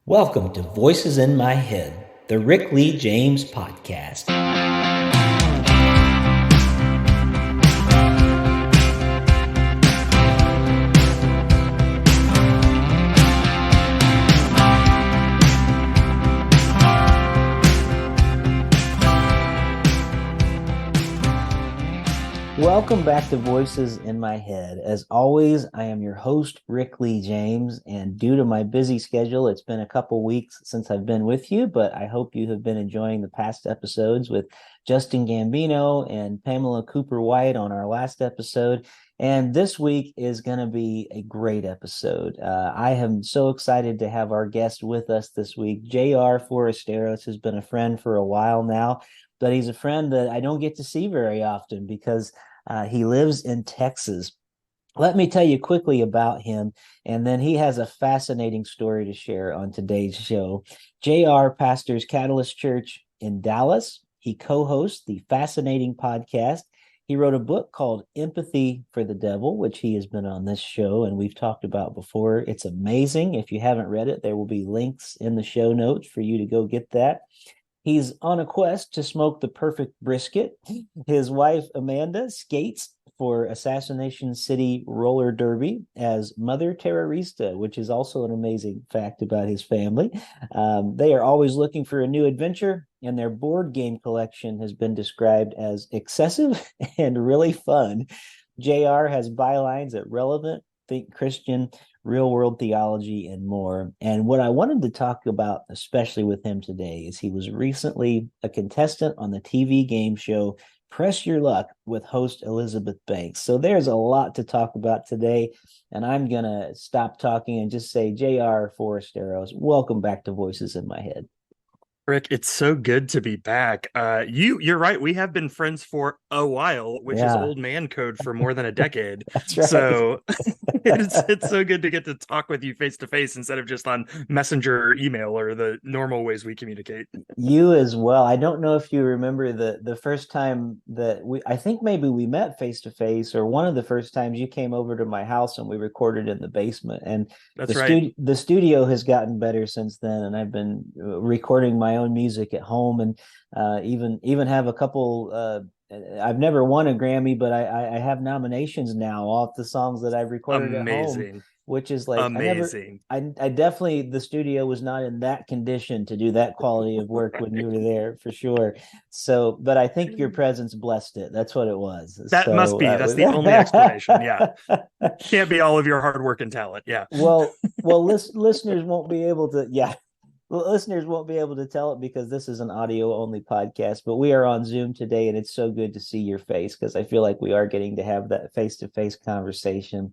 Welcome to Voices in My Head, the Rick Lee James podcast. Welcome back to Voices in My Head. As always, I am your host, Rick Lee James, and due to my busy schedule, it's been a couple weeks since I've been with you, but I hope you have been enjoying the past episodes with Justin Gambino and Pamela Cooper White on our last episode. And this week is going to be a great episode. I am so excited to have our guest with us this week. J.R. Forasteros has been a friend for a while now, but he's a friend that I don't get to see very often because he lives in Texas. Let me tell you quickly about him, and then he has a fascinating story to share on today's show. JR pastors Catalyst Church in Dallas. He co-hosts the fascinating podcast. He wrote a book called Empathy for the Devil, which he has been on this show and we've talked about before. It's amazing. If you haven't read it, there will be links in the show notes for you to go get that. He's on a quest to smoke the perfect brisket. His wife, Amanda, skates for Assassination City Roller Derby as Mother Terrorista, which is also an amazing fact about his family. They are always looking for a new adventure, and their board game collection has been described as excessive and really fun. JR has bylines at Relevant, Think Christian, Real World Theology, and more. And what I wanted to talk about, especially with him today, is he was recently a contestant on the TV game show Press Your Luck with host Elizabeth Banks. So there's a lot to talk about today, and I'm going to stop talking and just say, J.R. Forasteros, welcome back to Voices in My Head. Rick, it's so good to be back. You're right. We have been friends for a while, which is Yeah, old man code for more than a decade. that's right. So it's so good to get to talk with you face to face instead of just on Messenger or email or the normal ways we communicate. You as well. I don't know if you remember the first time that I think maybe we met face to face, or one of the first times you came over to my house and we recorded in the basement. And That's right. the studio has gotten better since then, and I've been recording my own music at home, and even have a couple. I've never won a Grammy, but I have nominations now off the songs that I've recorded at home, Amazing. which is like Amazing. I definitely, the studio was not in that condition to do that quality of work when you were there for sure. So, but I think your presence blessed it. That's what it was. That must So be. That's the only explanation. Yeah. that Can't be all of your hard work and talent. Yeah. well, listeners won't be able to, yeah. Listeners won't be able to tell it because this is an audio only podcast, but we are on Zoom today, and it's so good to see your face because I feel like we are getting to have that face to face conversation.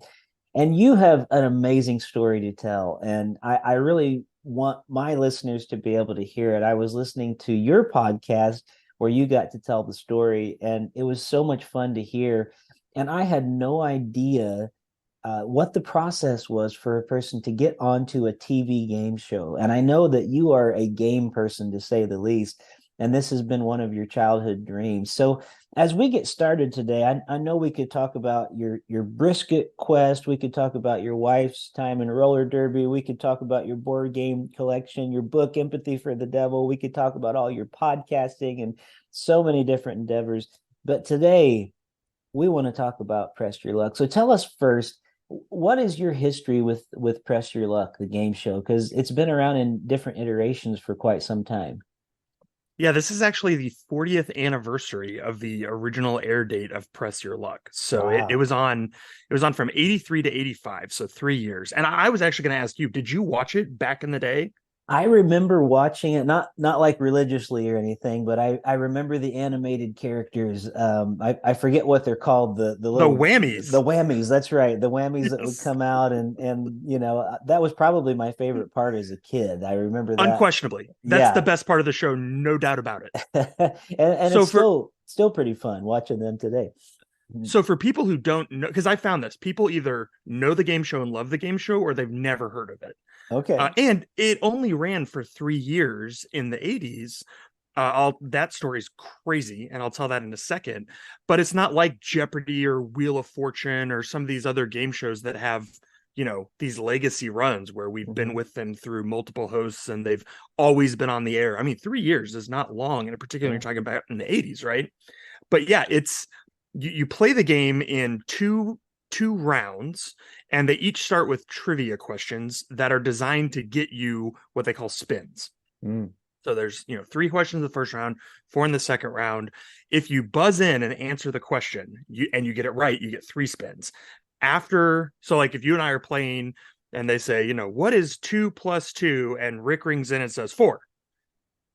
And you have an amazing story to tell. And I really want my listeners to be able to hear it. I was listening to your podcast where you got to tell the story, and it was so much fun to hear. And I had no idea what the process was for a person to get onto a TV game show. And I know that you are a game person, to say the least, and this has been one of your childhood dreams. So as we get started today, I know we could talk about your brisket quest. We could talk about your wife's time in roller derby. We could talk about your board game collection, your book, Empathy for the Devil. We could talk about all your podcasting and so many different endeavors. But today, we want to talk about Press Your Luck. So tell us first, what is your history with Press Your Luck, the game show? Because it's been around in different iterations for quite some time. Yeah, this is actually the 40th anniversary of the original air date of Press Your Luck. So it Wow. was on from 83 to 85, so 3 years. And I was actually going to ask you, did you watch it back in the day? I remember watching it, not like religiously or anything, but I remember the animated characters. I forget what they're called, The the whammies. whammies. That's right, the whammies that would Yes. come out, and that was probably my favorite part as a kid. I remember that. Unquestionably. That's the Yeah. best part of the show, no doubt about it. And So it's for still pretty fun watching them today. so for people who don't know, because I found this, people either know the game show and love the game show or they've never heard of it. Okay. And it only ran for 3 years in the 80s. That story's crazy, and I'll tell that in a second. But it's not like Jeopardy or Wheel of Fortune or some of these other game shows that have these legacy runs where we've been Hmm. with them through multiple hosts and they've always been on the air. I mean, 3 years is not long, and particularly Yeah. when you're talking about in the 80s, right? But yeah, it's you play the game in two rounds, and they each start with trivia questions that are designed to get you what they call spins. Mm. So there's, 3 questions in the first round, 4 in the second round. If you buzz in and answer the question, you get it right, you get 3 spins. So like if you and I are playing and they say, what is 2 plus 2? And Rick rings in and says 4.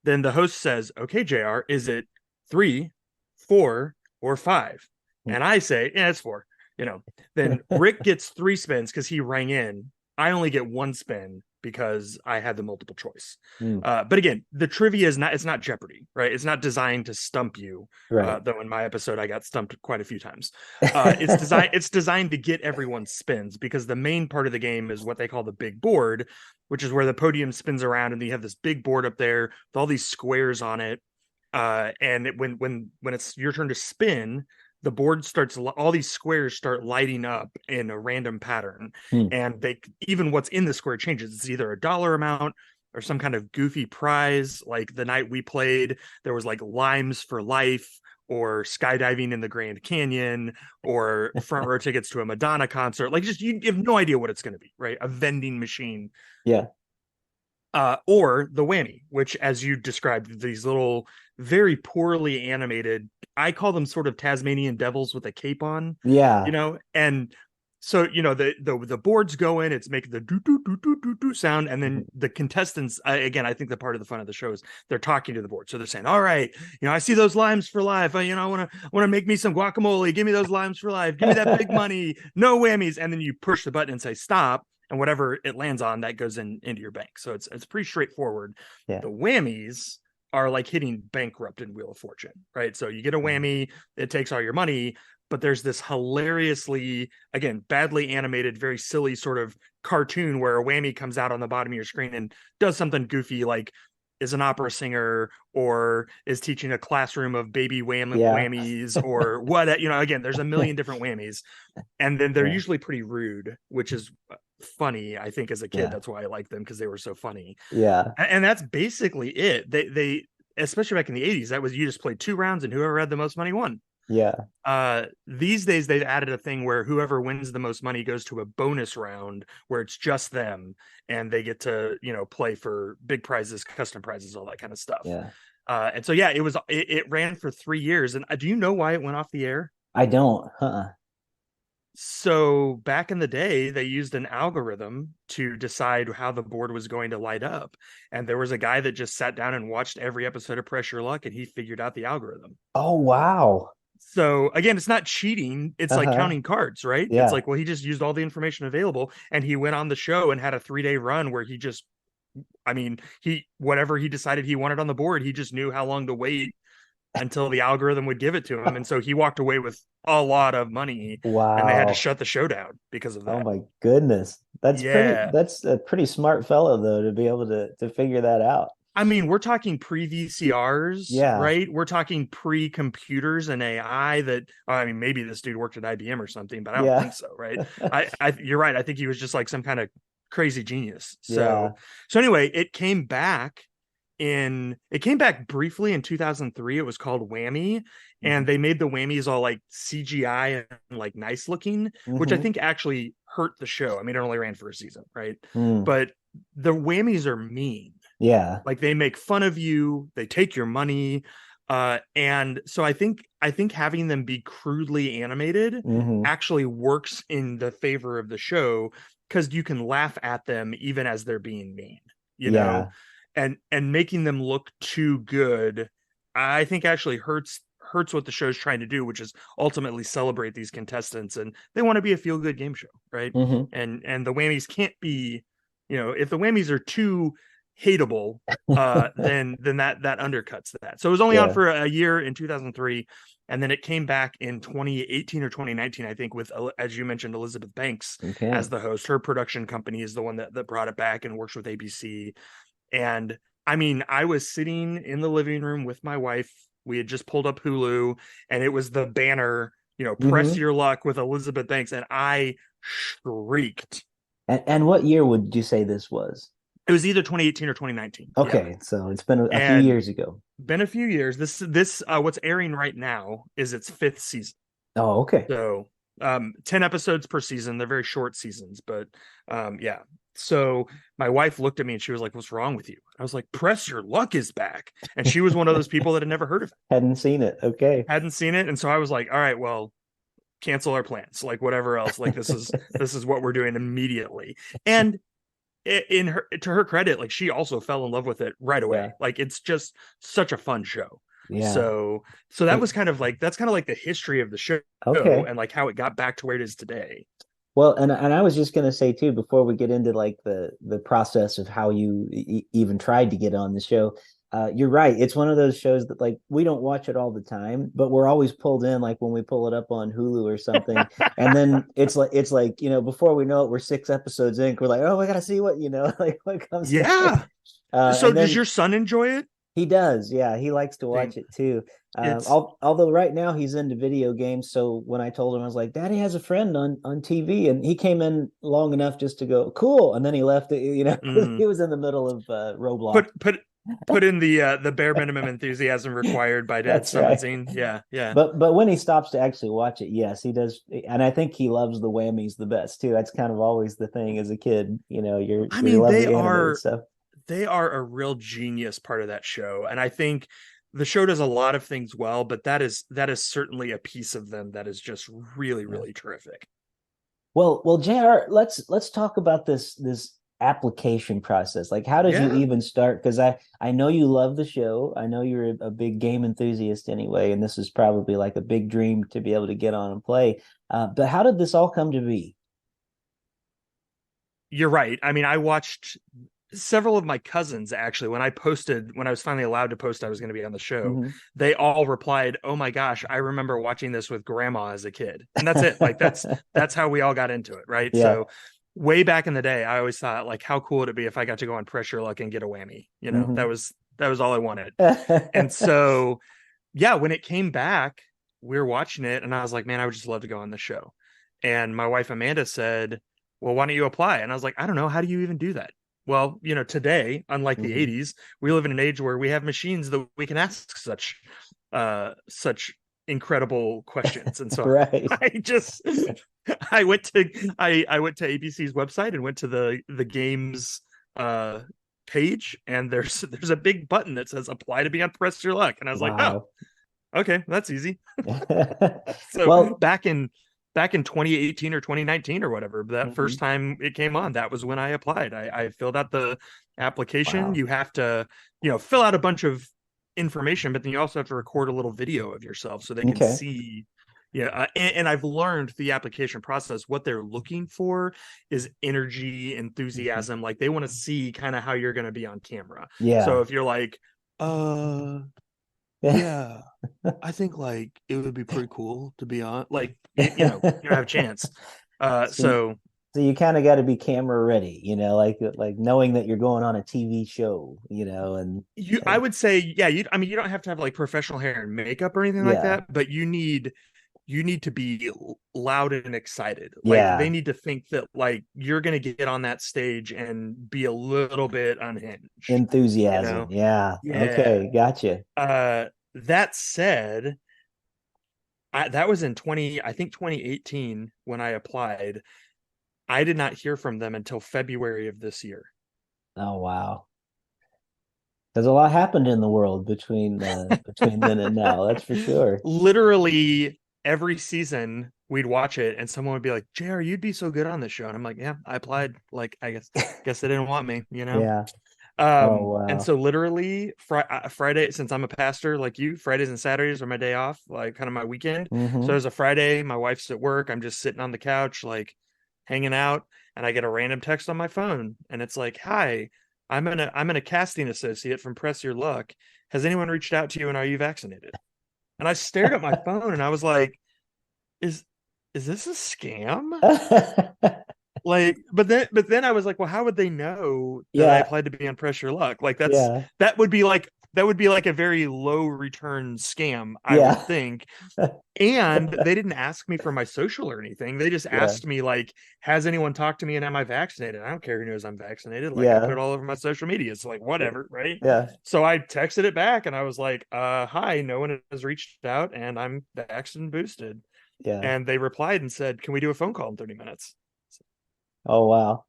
Then the host says, okay, JR, is it 3, 4, or 5? And I say, yeah, it's 4. You know, then Rick gets 3 spins because he rang in. I only get 1 spin because I had the multiple choice. Mm. But again, the trivia it's not Jeopardy, right? It's not designed to stump you. Right. Though in my episode, I got stumped quite a few times. It's designed to get everyone spins because the main part of the game is what they call the big board, which is where the podium spins around and you have this big board up there with all these squares on it. When it's your turn to spin, the board starts, all these squares start lighting up in a random pattern, Mm. and they even what's in the square changes. It's either a dollar amount or some kind of goofy prize. Like the night we played, there was like limes for life, or skydiving in the Grand Canyon, or front row tickets to a Madonna concert. Like, just you have no idea what it's going to be, right? A vending machine, Yeah. or the whammy, which, as you described, these little, very poorly animated, I call them sort of Tasmanian devils with a cape on, Yeah. and so the boards go in, it's making the do do do do do do sound, and then Mhm. the contestants, again, I think the part of the fun of the show is they're talking to the board, so they're saying, all right, I see those limes for life, I want to make me some guacamole, give me those limes for life, give me that big money, no whammies, and then you push the button and say stop, and whatever it lands on, that goes into your bank. So it's pretty straightforward. Yeah. The whammies are like hitting bankrupt in Wheel of Fortune, right? So you get a whammy, it takes all your money, but there's this hilariously, again, badly animated, very silly sort of cartoon where a whammy comes out on the bottom of your screen and does something goofy, like is an opera singer or is teaching a classroom of baby Yeah. whammies, or what, again, there's a million different whammies, and then they're Yeah. usually pretty rude, which is funny. I think as a kid, Yeah. that's why I liked them, because they were so funny. Yeah. And that's basically it. They especially back in the 80s, that was, you just played 2 rounds and whoever had the most money won. Yeah. These days they've added a thing where whoever wins the most money goes to a bonus round where it's just them, and they get to play for big prizes, custom prizes, all that kind of stuff. Yeah. And so yeah, it ran for 3 years. And do you know why it went off the air? I don't. Uh-uh. So back in the day, they used an algorithm to decide how the board was going to light up. And there was a guy that just sat down and watched every episode of Press Your Luck, and he figured out the algorithm. Oh, wow. So again, it's not cheating. It's like Uh-huh. counting cards, right? It's Yeah. like, well, he just used all the information available, and he went on the show and had a 3-day run where he just, I mean, whatever he decided he wanted on the board, he just knew how long to wait until the algorithm would give it to him. And so he walked away with a lot of money, and they had to Wow. shut the show down because of Oh that. my goodness. Yeah. That's a pretty smart fellow though to be able to figure that out. I mean, we're talking pre VCRs, Yeah. right? We're talking pre computers and AI. I mean, maybe this dude worked at IBM or something, but I don't Yeah. think so, right? You're right. I think he was just like some kind of crazy genius. Yeah. So anyway, it came back briefly in 2003. It was called Whammy, Hmm. and they made the whammies all like CGI and like nice looking, which I Hmm. think actually hurt the show. I mean, it only ran for a season, right? Mm. But the whammies are mean. Yeah. Like, they make fun of you, they take your money, and so I think having them be crudely animated Hmm. actually works in the favor of the show, because you can laugh at them even as they're being mean, you know Yeah. and making them look too good, I think, actually hurts what the show's trying to do, which is ultimately celebrate these contestants, and they want to be a feel good game show, right? Hmm. And the whammies can't be, if the whammies are too hateable, then that undercuts that. So it was only on Yeah. for a year in 2003, and then it came back in 2018 or 2019, I think, with, as you mentioned, Elizabeth Banks as Okay. the host. Her production company is the one that brought it back and works with ABC. And I mean, I was sitting in the living room with my wife. We had just pulled up Hulu, and it was the banner, Press Hmm. Your Luck with Elizabeth Banks, and I shrieked And what year would you say this was? It was either 2018 or 2019. Yeah. Okay, so it's been a few And years ago. been a few years. This what's airing right now is its fifth season. Oh, okay. So 10 episodes per season. They're very short seasons, but yeah. So my wife looked at me and she was like, "What's wrong with you?" I was like, "Press Your Luck is back." And she was one of those people that had never heard of it, Hadn't seen it. Okay. hadn't seen it. And so I was like, "All right, well, cancel our plans. Like whatever else. Like this is what we're doing immediately." And in her, to her credit, like she also fell in love with it right Yeah. away. Like it's just such a fun show. Yeah. So that was kind of like, that's kind of like the history of the show Okay. and like how it got back to where it is today. Well, and I was just going to say too, before we get into like the process of how you even tried to get on the show, you're right. It's one of those shows that like we don't watch it all the time, but we're always pulled in like when we pull it up on Hulu or something, and then it's like before we know it, we're 6 episodes in. We're like, oh, we got to see what like what comes next. Yeah. So And does then your son enjoy it? he does, yeah. He likes to See, watch it too. it's Although right now he's into video games, so when I told him, I was like, "Daddy has a friend on TV," and he came in long enough just to go, "Cool," and then he left it. mm, He was in the middle of Roblox. put in the bare minimum enthusiasm required by dad's That's right. summoning. Yeah, yeah. But when he stops to actually watch it, yes, he does, and I think he loves the whammies the best too. That's kind of always the thing as a kid. I you mean, love the animated stuff. they are a real genius part of that show, and I think the show does a lot of things well, but that is certainly a piece of them that is just really Yeah. really terrific. Well, JR, let's talk about this application process. Like, how did you Yeah. even start? Because I know you love the show. I know you're a big game enthusiast anyway, and this is probably like a big dream to be able to get on and play. But how did this all come to be? You're right. I mean, I watched several of my cousins actually when I was finally allowed to post I was going to be on the show. Hmm. They all replied, "Oh my gosh, I remember watching this with grandma as a kid." And that's it. Like that's how we all got into it, right? Yeah. So way back in the day, I always thought like how cool would it be if I got to go on Pressure Luck and get a whammy? Hmm. That was all I wanted. And so yeah, when it came back, we were watching it and I was like, "Man, I would just love to go on the show." And my wife Amanda said, "Well, why don't you apply?" And I was like, "I don't know. How do you even do that?" Well, today, unlike the Hmm. 80s, we live in an age where we have machines that we can ask such incredible questions. And so Right. I just I went to I went to ABC's website and went to the games uh page, and there's a big button that says apply to be on Press Your Luck. And I was like, "Oh, Wow. okay, that's easy." So Well, back in 2018 or 2019 or whatever, that mhm. first time it came on, that was when I applied. I filled out the application. Wow. You have to, fill out a bunch of information, but then you also have to record a little video of yourself so they can Okay. see. Yeah, and I've learned the application process. What they're looking for is energy, Mhm. enthusiasm. Like they want to see kind of how you're going to be on camera. So Yeah. if you're like, yeah, I think like it would be pretty cool to be on. Like you don't have a chance. So you, So so you kind of got to be camera ready, like knowing that you're going on a TV show, I and would say, yeah. I mean, you don't have to have like professional hair and makeup or anything like yeah, that, but you need to be loud and excited. Like they yeah, need to think that like you're gonna get on that stage and be a little bit unhinged. You enthusiasm. know? Yeah. Yeah. Okay, gotcha. That said, that was in I think 2018 when I applied. I did not hear from them until February of this year. Oh wow. There's a lot happened in the world between then and now, that's for sure. Literally every season we'd watch it and someone would be like, "JR, you'd be so good on this show." And I'm like, "Yeah, I applied. Like, I guess they didn't want me." Yeah. Oh And wow. so literally Friday, since I'm a pastor like you, Fridays and Saturdays are my day off, like kind of my weekend. So Hmm. there's a Friday, my wife's at work, I'm just sitting on the couch, like hanging out, and I get a random text on my phone, and it's like, "Hi, I'm a casting associate from Press Your Luck. Has anyone reached out to you, and are you vaccinated?" And I stared at my phone and I was like, "Is is this a scam?" Like, but then I was like, well, how would they know that I Yeah, applied to be on Pressure Luck? Like yeah. that would be like that would be like a very low return scam, I would Yeah. think. And they didn't ask me for my social or anything. They just Yeah. asked me, like, has anyone talked to me and am I vaccinated? I don't care who knows I'm vaccinated. Like, I put Yeah. it all over my social media. So, like, whatever, right? Yeah. So I texted it back and I was like, hi, no one has reached out and I'm vaxxed and boosted. Yeah. And they replied and said, can we do a phone call in 30 minutes? Oh wow.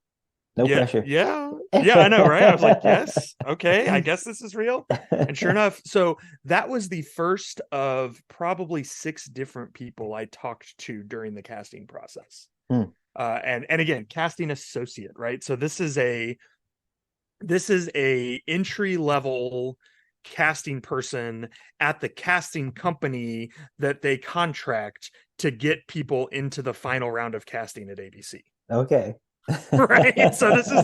No Yeah, pressure. yeah, yeah, I know, right? I was like, yes, okay, I guess this is real. And sure enough, so that was the first of probably 6 different people I talked to during the casting process. Hmm. And again, casting associate, right? So this is a entry level casting person at the casting company that they contract to get people into the final round of casting at ABC. Okay. Right, so this is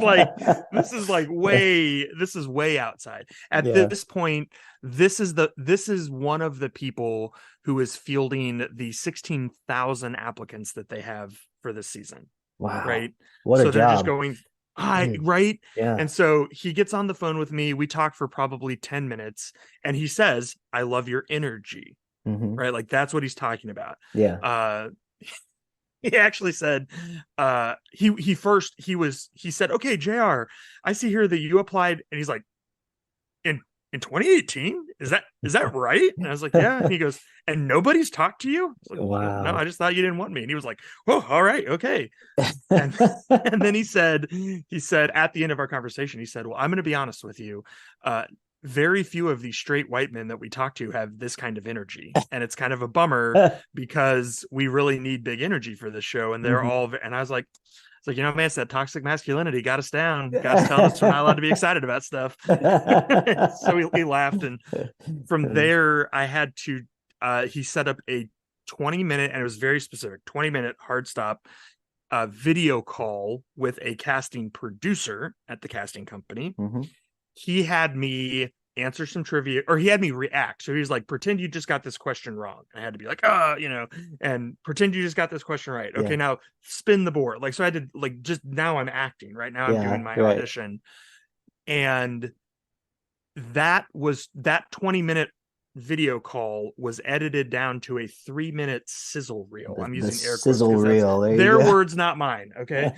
way outside at Yeah. this point. This is one of the people who is fielding the 16,000 applicants that they have for this season, Wow. right? What a So they're just job. going, hi, Mm. right? Yeah. And so he gets on the phone with me, we talk for probably 10 minutes and he says, I love your energy, Hmm. right? Like that's what he's talking about. Yeah. uh he actually said, he said, okay, JR, I see here that you applied. And he's like, in 2018, is that right? And I was like, yeah. And he goes, and nobody's talked to you? I was like, no, I Wow. just thought you didn't want me. And he was like, oh, all right, okay. And and then he said at the end of our conversation, he said, well, I'm going to be honest with you, uh very few of these straight white men that we talk to have this kind of energy, and it's kind of a bummer because we really need big energy for this show. And they're Mhm. all, and I was like, it's like, man, it's that toxic masculinity got us down, got us telling us we're not allowed to be excited about stuff. So we laughed, and from there I had to he set up a 20-minute, and it was very specific, 20-minute hard stop video call with a casting producer at the casting company. Mhm. He had me answer some trivia, or he had me react. So he was like, pretend you just got this question wrong. And I had to be like, and pretend you just got this question right. Okay, Yeah. now spin the board. Like, so I had to, like, just now I'm acting, right? Now I'm doing Yeah. my Right. audition. And that 20-minute video call was edited down to a 3-minute sizzle reel. I'm The using air quotes sizzle because that's reel. There you their go. words, not mine. Okay.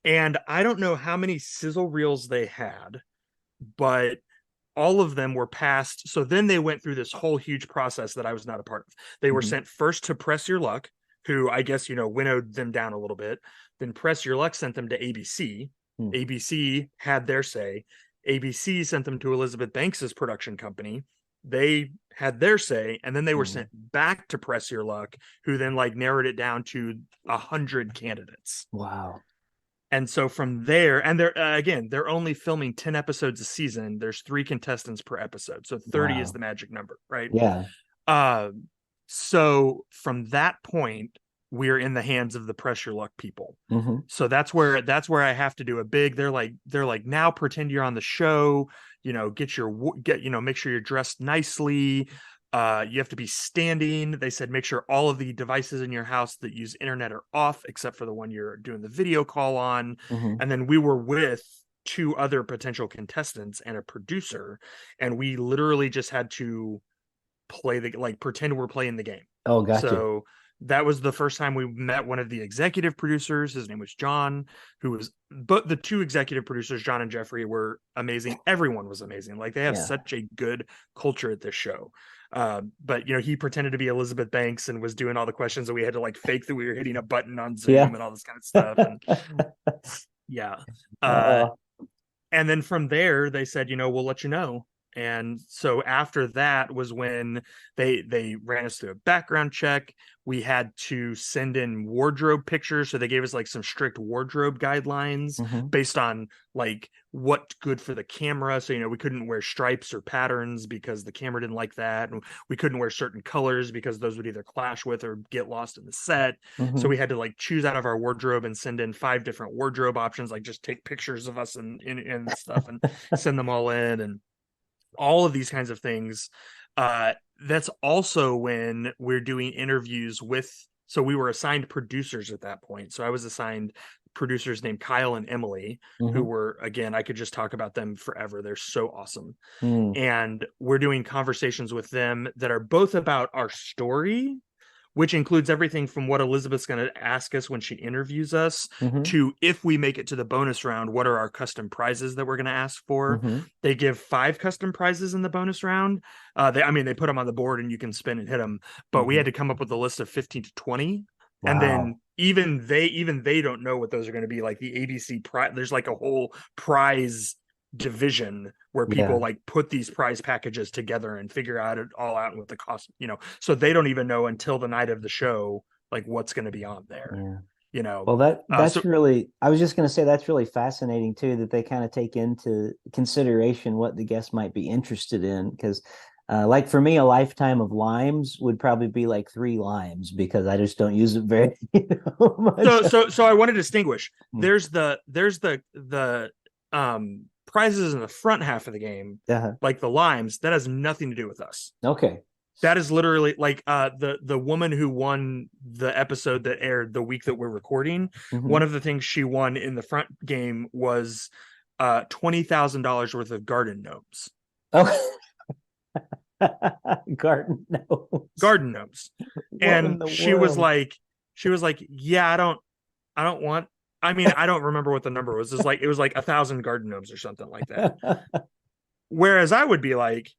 And I don't know how many sizzle reels they had, but all of them were passed. So then they went through this whole huge process that I was not a part of. They were Mhm. sent first to Press Your Luck, who I guess, winnowed them down a little bit. Then Press Your Luck sent them to ABC. Hmm. ABC had their say. ABC sent them to Elizabeth Banks's production company. They had their say, and then they were Mhm. sent back to Press Your Luck, who then like narrowed it down to 100 candidates. Wow. And so from there, and they're again, they're only filming 10 episodes a season. There's 3 contestants per episode. So 30 is Wow. the magic number, right? Yeah. Uh, so from that point, we're in the hands of the Press Your Luck people. Hmm. So that's where I have to do a big, they're like, now pretend you're on the show, make sure you're dressed nicely. You have to be standing. They said make sure all of the devices in your house that use internet are off, except for the one you're doing the video call on. Hmm. And then we were with 2 other potential contestants and a producer, and we literally just had to pretend we're playing the game. Oh, gotcha. So that was the first time we met one of the executive producers. His name was John, but the 2 executive producers, John and Jeffrey, were amazing. Everyone was amazing. Like, they have Yeah. such a good culture at this show. But he pretended to be Elizabeth Banks and was doing all the questions, and we had to like fake that we were hitting a button on Yeah. Zoom and all this kind of stuff. And yeah. Uh, Oh. and then from there they said, we'll let you know. And so after that was when they ran us through a background check. We had to send in wardrobe pictures, so they gave us like some strict wardrobe guidelines Hmm. based on like what's good for the camera. So we couldn't wear stripes or patterns because the camera didn't like that, and we couldn't wear certain colors because those would either clash with or get lost in the set. So Hmm. we had to like choose out of our wardrobe and send in 5 different wardrobe options, like just take pictures of us and stuff and send them all in, and all of these kinds of things. That's also when we're doing interviews with, so we were assigned producers at that point. So I was assigned producers named Kyle and Emily, who Mm-hmm. were, again, I could just talk about them forever. They're so awesome. Mm. And we're doing conversations with them that are both about our story, which includes everything from what Elizabeth's going to ask us when she interviews us Mm-hmm. to, if we make it to the bonus round, what are our custom prizes that we're going to ask for. Mm-hmm. They give 5 custom prizes in the bonus round. They put them on the board and you can spin and hit them, but we Mm-hmm. had to come up with a list of 15 to 20. And Wow. then even they don't know what those are going to be. Like the ABC prize, there's like a whole prize division where people Yeah. like put these prize packages together and figure out it all out with the cost, so they don't even know until the night of the show like what's going to be on there, Yeah. you know Well, that's so really, I was just going to say that's really fascinating too, that they kind of take into consideration what the guest might be interested in. Because, like for me, a lifetime of limes would probably be like 3 limes because I just don't use it very much. so I want to distinguish. Hmm. There's the prizes in the front half of the game, Uh-huh. like the limes, that has nothing to do with us. Okay. That is literally like the woman who won the episode that aired the week that we're recording. One Hmm. of the things she won in the front game was $20,000 worth of garden gnomes. Oh, garden gnomes. Garden gnomes. What in And the she was world? like, yeah, I don't want, I mean, I don't remember what the number was. It was like 1,000 garden gnomes or something like that. Whereas I would be like,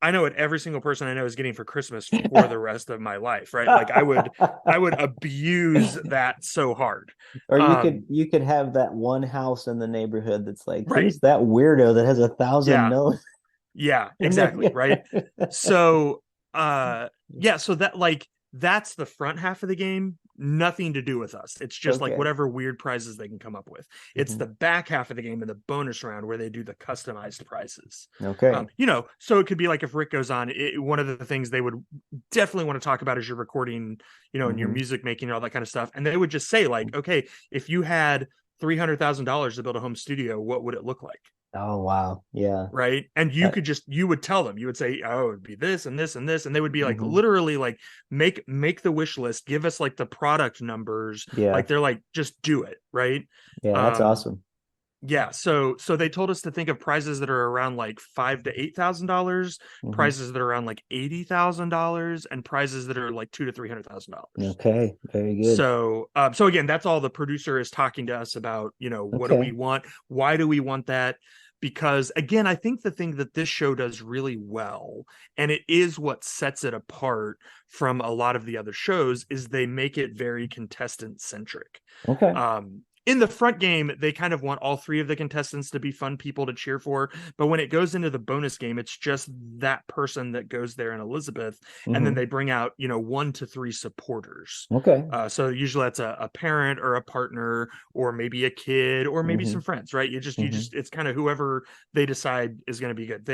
I know what every single person I know is getting for Christmas for the rest of my life, right? Like I would abuse that so hard. Or Um, you could have that one house in the neighborhood that's like, right. who's that weirdo that has 1,000 Yeah. no's Yeah, in their exactly, right? yard? So yeah, so that's the front half of the game, nothing to do with us. It's just like Okay. whatever weird prizes they can come up with. It's Hmm. the back half of the game in the bonus round where they do the customized prizes. Okay. So it could be like if Rick goes on, one of the things they would definitely want to talk about is your recording, and your Hmm. music making and all that kind of stuff. And they would just say like, okay, if you had $300,000 to build a home studio, what would it look like? Oh, wow. Yeah. Right. And Uh, you would tell them, you would say, oh, it'd be this and this and this. And they would be like, mhm. literally like, make the wish list, give us like the product numbers. Yeah. Like they're like, just do it. Right. Yeah. That's Um, awesome. yeah. So they told us to think of prizes that are around like $5,000 to $8,000, Hmm. prizes that are around like $80,000, and prizes that are like $200,000 to $300,000. Okay. Very good. So again, that's all the producer is talking to us about, what do we Okay. want? Why do we want that? Because again, I think the thing that this show does really well, and it is what sets it apart from a lot of the other shows, is they make it very contestant centric. Okay. In the front game, they kind of want all 3 of the contestants to be fun people to cheer for. But when it goes into the bonus game, it's just that person that goes there and Elizabeth. And then Hmm. they bring out, 1 to 3 supporters. Okay. So usually that's a parent or a partner or maybe a kid or maybe Hmm. some friends, right? Hmm. It's kind of whoever they decide is going to be good.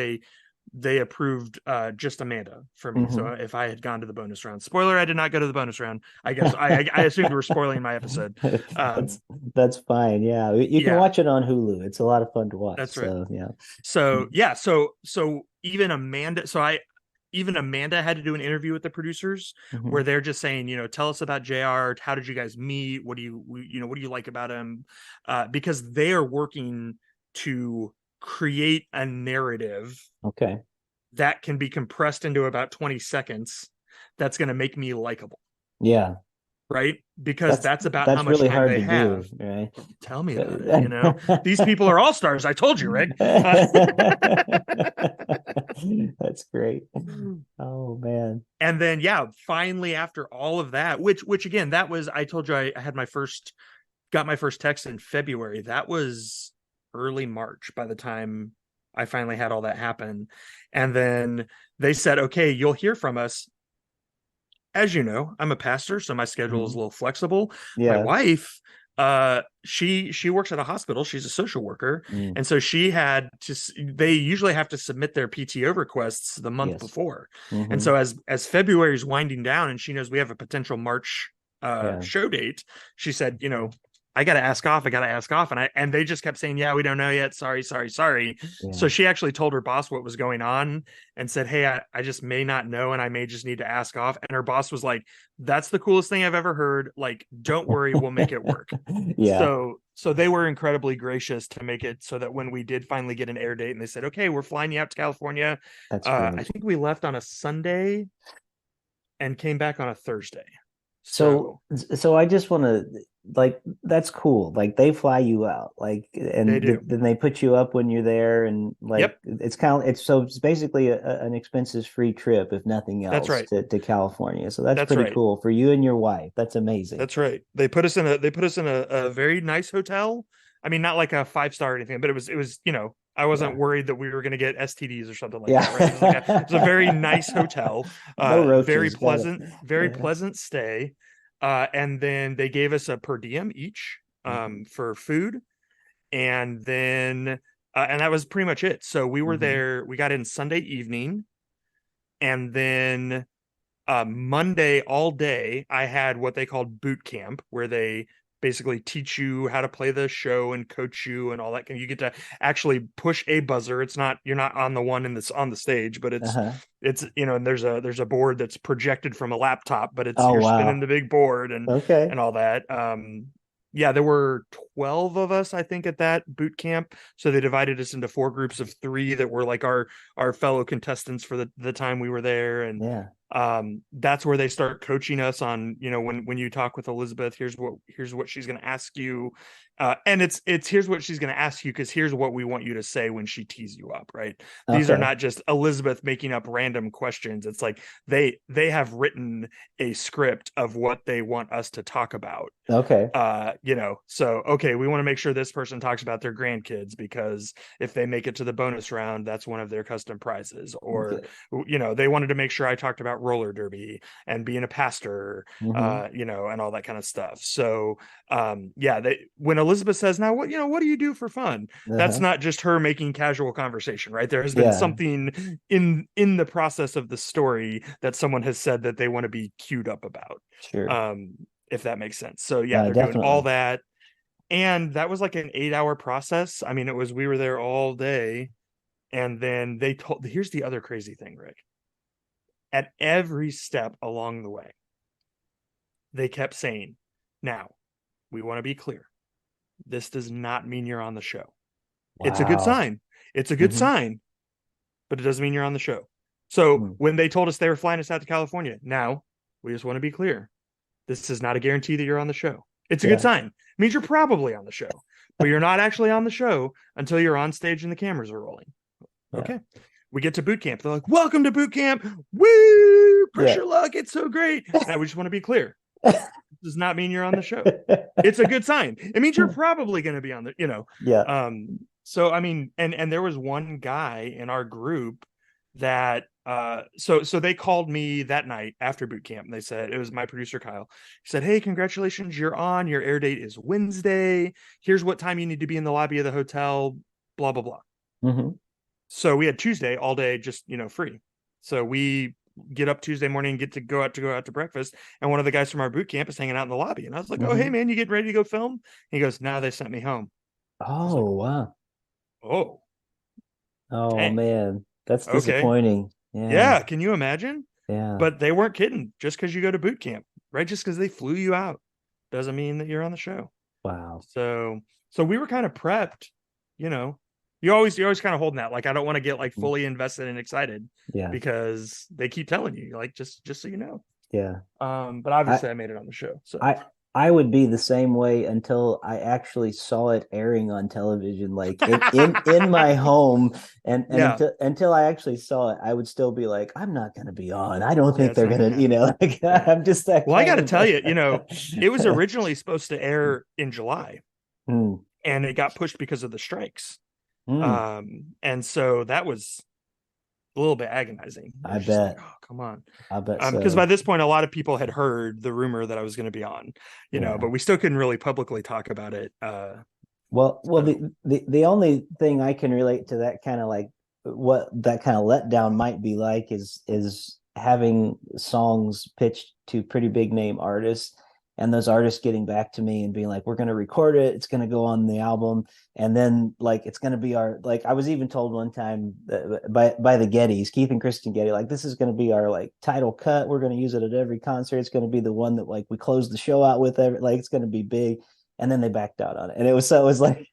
They approved just Amanda for me. So Hmm. if I had gone to the bonus round, spoiler, I did not go to the bonus round. I guess I assumed we're spoiling my episode. That's Um, that's fine. Yeah. You can yeah, watch it on Hulu. It's a lot of fun to watch. that's right. So, yeah. So yeah, so even Amanda had to do an interview with the producers Hmm. where they're just saying, tell us about JR. How did you guys meet? What do you like about him? Because they are working to create a narrative Okay. that can be compressed into about 20 seconds. That's going to make me likable, Yeah. right? Because That's that's about how that's much really time hard they to do, have. right? Tell me about it. These people are all stars. I told you, Rick. That's great. Oh man. And then yeah, finally after all of that, which again, that was, I told you I had got my first text in February. That was early March by the time I finally had all that happen. And then they said, okay, you'll hear from us. As you know, I'm a pastor, so my schedule is a Mhm. little flexible. My Yeah. wife, she works at a hospital. She's a social worker, Mm. and so she had to. They usually have to submit their PTO requests the month Yes. before, and Hmm. so as February is winding down, and she knows we have a potential March Yeah. show date, she said, I gotta ask off, I gotta ask off. And they just kept saying, yeah, we don't know yet. Sorry, sorry, sorry. So Yeah. she actually told her boss what was going on and said, hey, I just may not know and I may just need to ask off. And her boss was like, that's the coolest thing I've ever heard. Like, don't worry, we'll make it work. Yeah. So they were incredibly gracious to make it so that when we did finally get an air date and they said, okay, we're flying you out to California. That's I great. think we left on a Sunday and came back on a Thursday. So, So so I just want to like that's cool. Like they fly you out, like, they and do. then they put you up when you're there, and like Yep, it's kind of it's basically an expenses free trip, if nothing that's else, right. to California. So that's That's pretty right. cool for you and your wife. That's amazing. That's right. They put us in a very nice hotel. I mean, not like a five-star or anything, but it was, I wasn't Yeah, worried that we were going to get STDs or something like that, right? It was a very yeah. nice hotel, No very roaches. Got it. very Yeah. pleasant stay. And then they gave us a per diem each Hmm. for food, and then and that was pretty much it. So we were Hmm. there. We got in Sunday evening, and then Monday all day, I had what they called boot camp, where they basically teach you how to play the show and coach you and all that. You get to actually push a buzzer. It's not you're not on the one in this on the stage, but Uh-huh. it's and there's a board that's projected from a laptop, but it's Oh you're spinning wow. the big board Okay. and all that. Yeah, there were 12 of us, I think, at that boot camp. So they divided us into four groups of three that were like our fellow contestants for the time we were there. And Yeah. that's where they start coaching us on, when you talk with Elizabeth, here's what she's going to ask you, and it's here's what she's going to ask you, because here's what we want you to say when she tees you up, right? These are Okay. not just Elizabeth making up random questions. It's like they have written a script of what they want us to talk about. Okay. So okay, we want to make sure this person talks about their grandkids, because if they make it to the bonus round, that's one of their custom prizes. Or Good. they wanted to make sure I talked about roller derby and being a pastor, Hmm. and all that kind of stuff. So yeah, when Elizabeth says, now what do you do for fun, that's Uh-huh. not just her making casual conversation, right? There has been Yeah. something in the process of the story that someone has said that they want to be queued up about. Sure. um if that makes sense. So yeah, they're doing all Definitely. that. And that was like an 8 hour process. I mean, we were there all day. And then here's the other crazy thing, Rick. At every step along the way, they kept saying, now, we want to be clear. This does not mean you're on the show. It's a good Wow. sign. It's a good Hmm. sign, but it doesn't mean you're on the show. So Hmm. when they told us they were flying us out to California, now we just want to be clear. This is not a guarantee that you're on the show. It's a good Yeah. sign. It means you're probably on the show, but you're not actually on the show until you're on stage and the cameras are rolling. Yeah. Okay. We get to boot camp. They're like, welcome to boot camp. Woo! Push Yeah. your luck. It's so great. Now we just want to be clear. Does not mean you're on the show. It's a good sign. It means you're probably going to be on the. Yeah. So I mean, and there was one guy in our group that so they called me that night after boot camp, and they said, it was my producer Kyle. He said, hey, congratulations, you're on. Your air date is Wednesday. Here's what time you need to be in the lobby of the hotel, blah blah blah. Hmm. So we had Tuesday all day, just free. So we get up Tuesday morning and get to go out to breakfast. And one of the guys from our boot camp is hanging out in the lobby. And I was like, oh, hey Hmm. man, you getting ready to go film? And he goes, no, they sent me home. I was like, Oh, wow. oh, Oh dang. man. That's Okay. disappointing. Yeah. Yeah. Can you imagine? Yeah. But they weren't kidding. Just because you go to boot camp, right? Just because they flew you out doesn't mean that you're on the show. Wow. So we were kind of prepped, you know. You're always kind of holding that. Like, I don't want to get like fully invested and excited, Yeah. because they keep telling you, like, just so you know. Yeah. But I obviously I made it on the show. So I I would be the same way until I actually saw it airing on television, like in my home, and yeah. until I actually saw it, I would still be like, I'm not gonna be on. I don't Yeah, think it's they're not gonna gonna, happen. like Yeah. I'm just that Well, I kind gotta of tell you, it was originally supposed to air in July, Hmm. and it got pushed because of the strikes. Hmm. And so that was a little bit agonizing. It I was just like, bet. oh, come on. I bet Because by so. this point, a lot of people had heard the rumor that I was going to be on, Yeah. but we still couldn't really publicly talk about it. Well, So the only thing I can relate to that kind of like what that kind of letdown might be like is having songs pitched to pretty big name artists and those artists getting back to me and being like, we're going to record it, it's going to go on the album, and then like it's going to be our, like I was even told one time by the Gettys, Keith and Kristen Getty, like this is going to be our like title cut, we're going to use it at every concert, it's going to be the one that like we close the show out with, like it's going to be big. And then they backed out on it, and it was like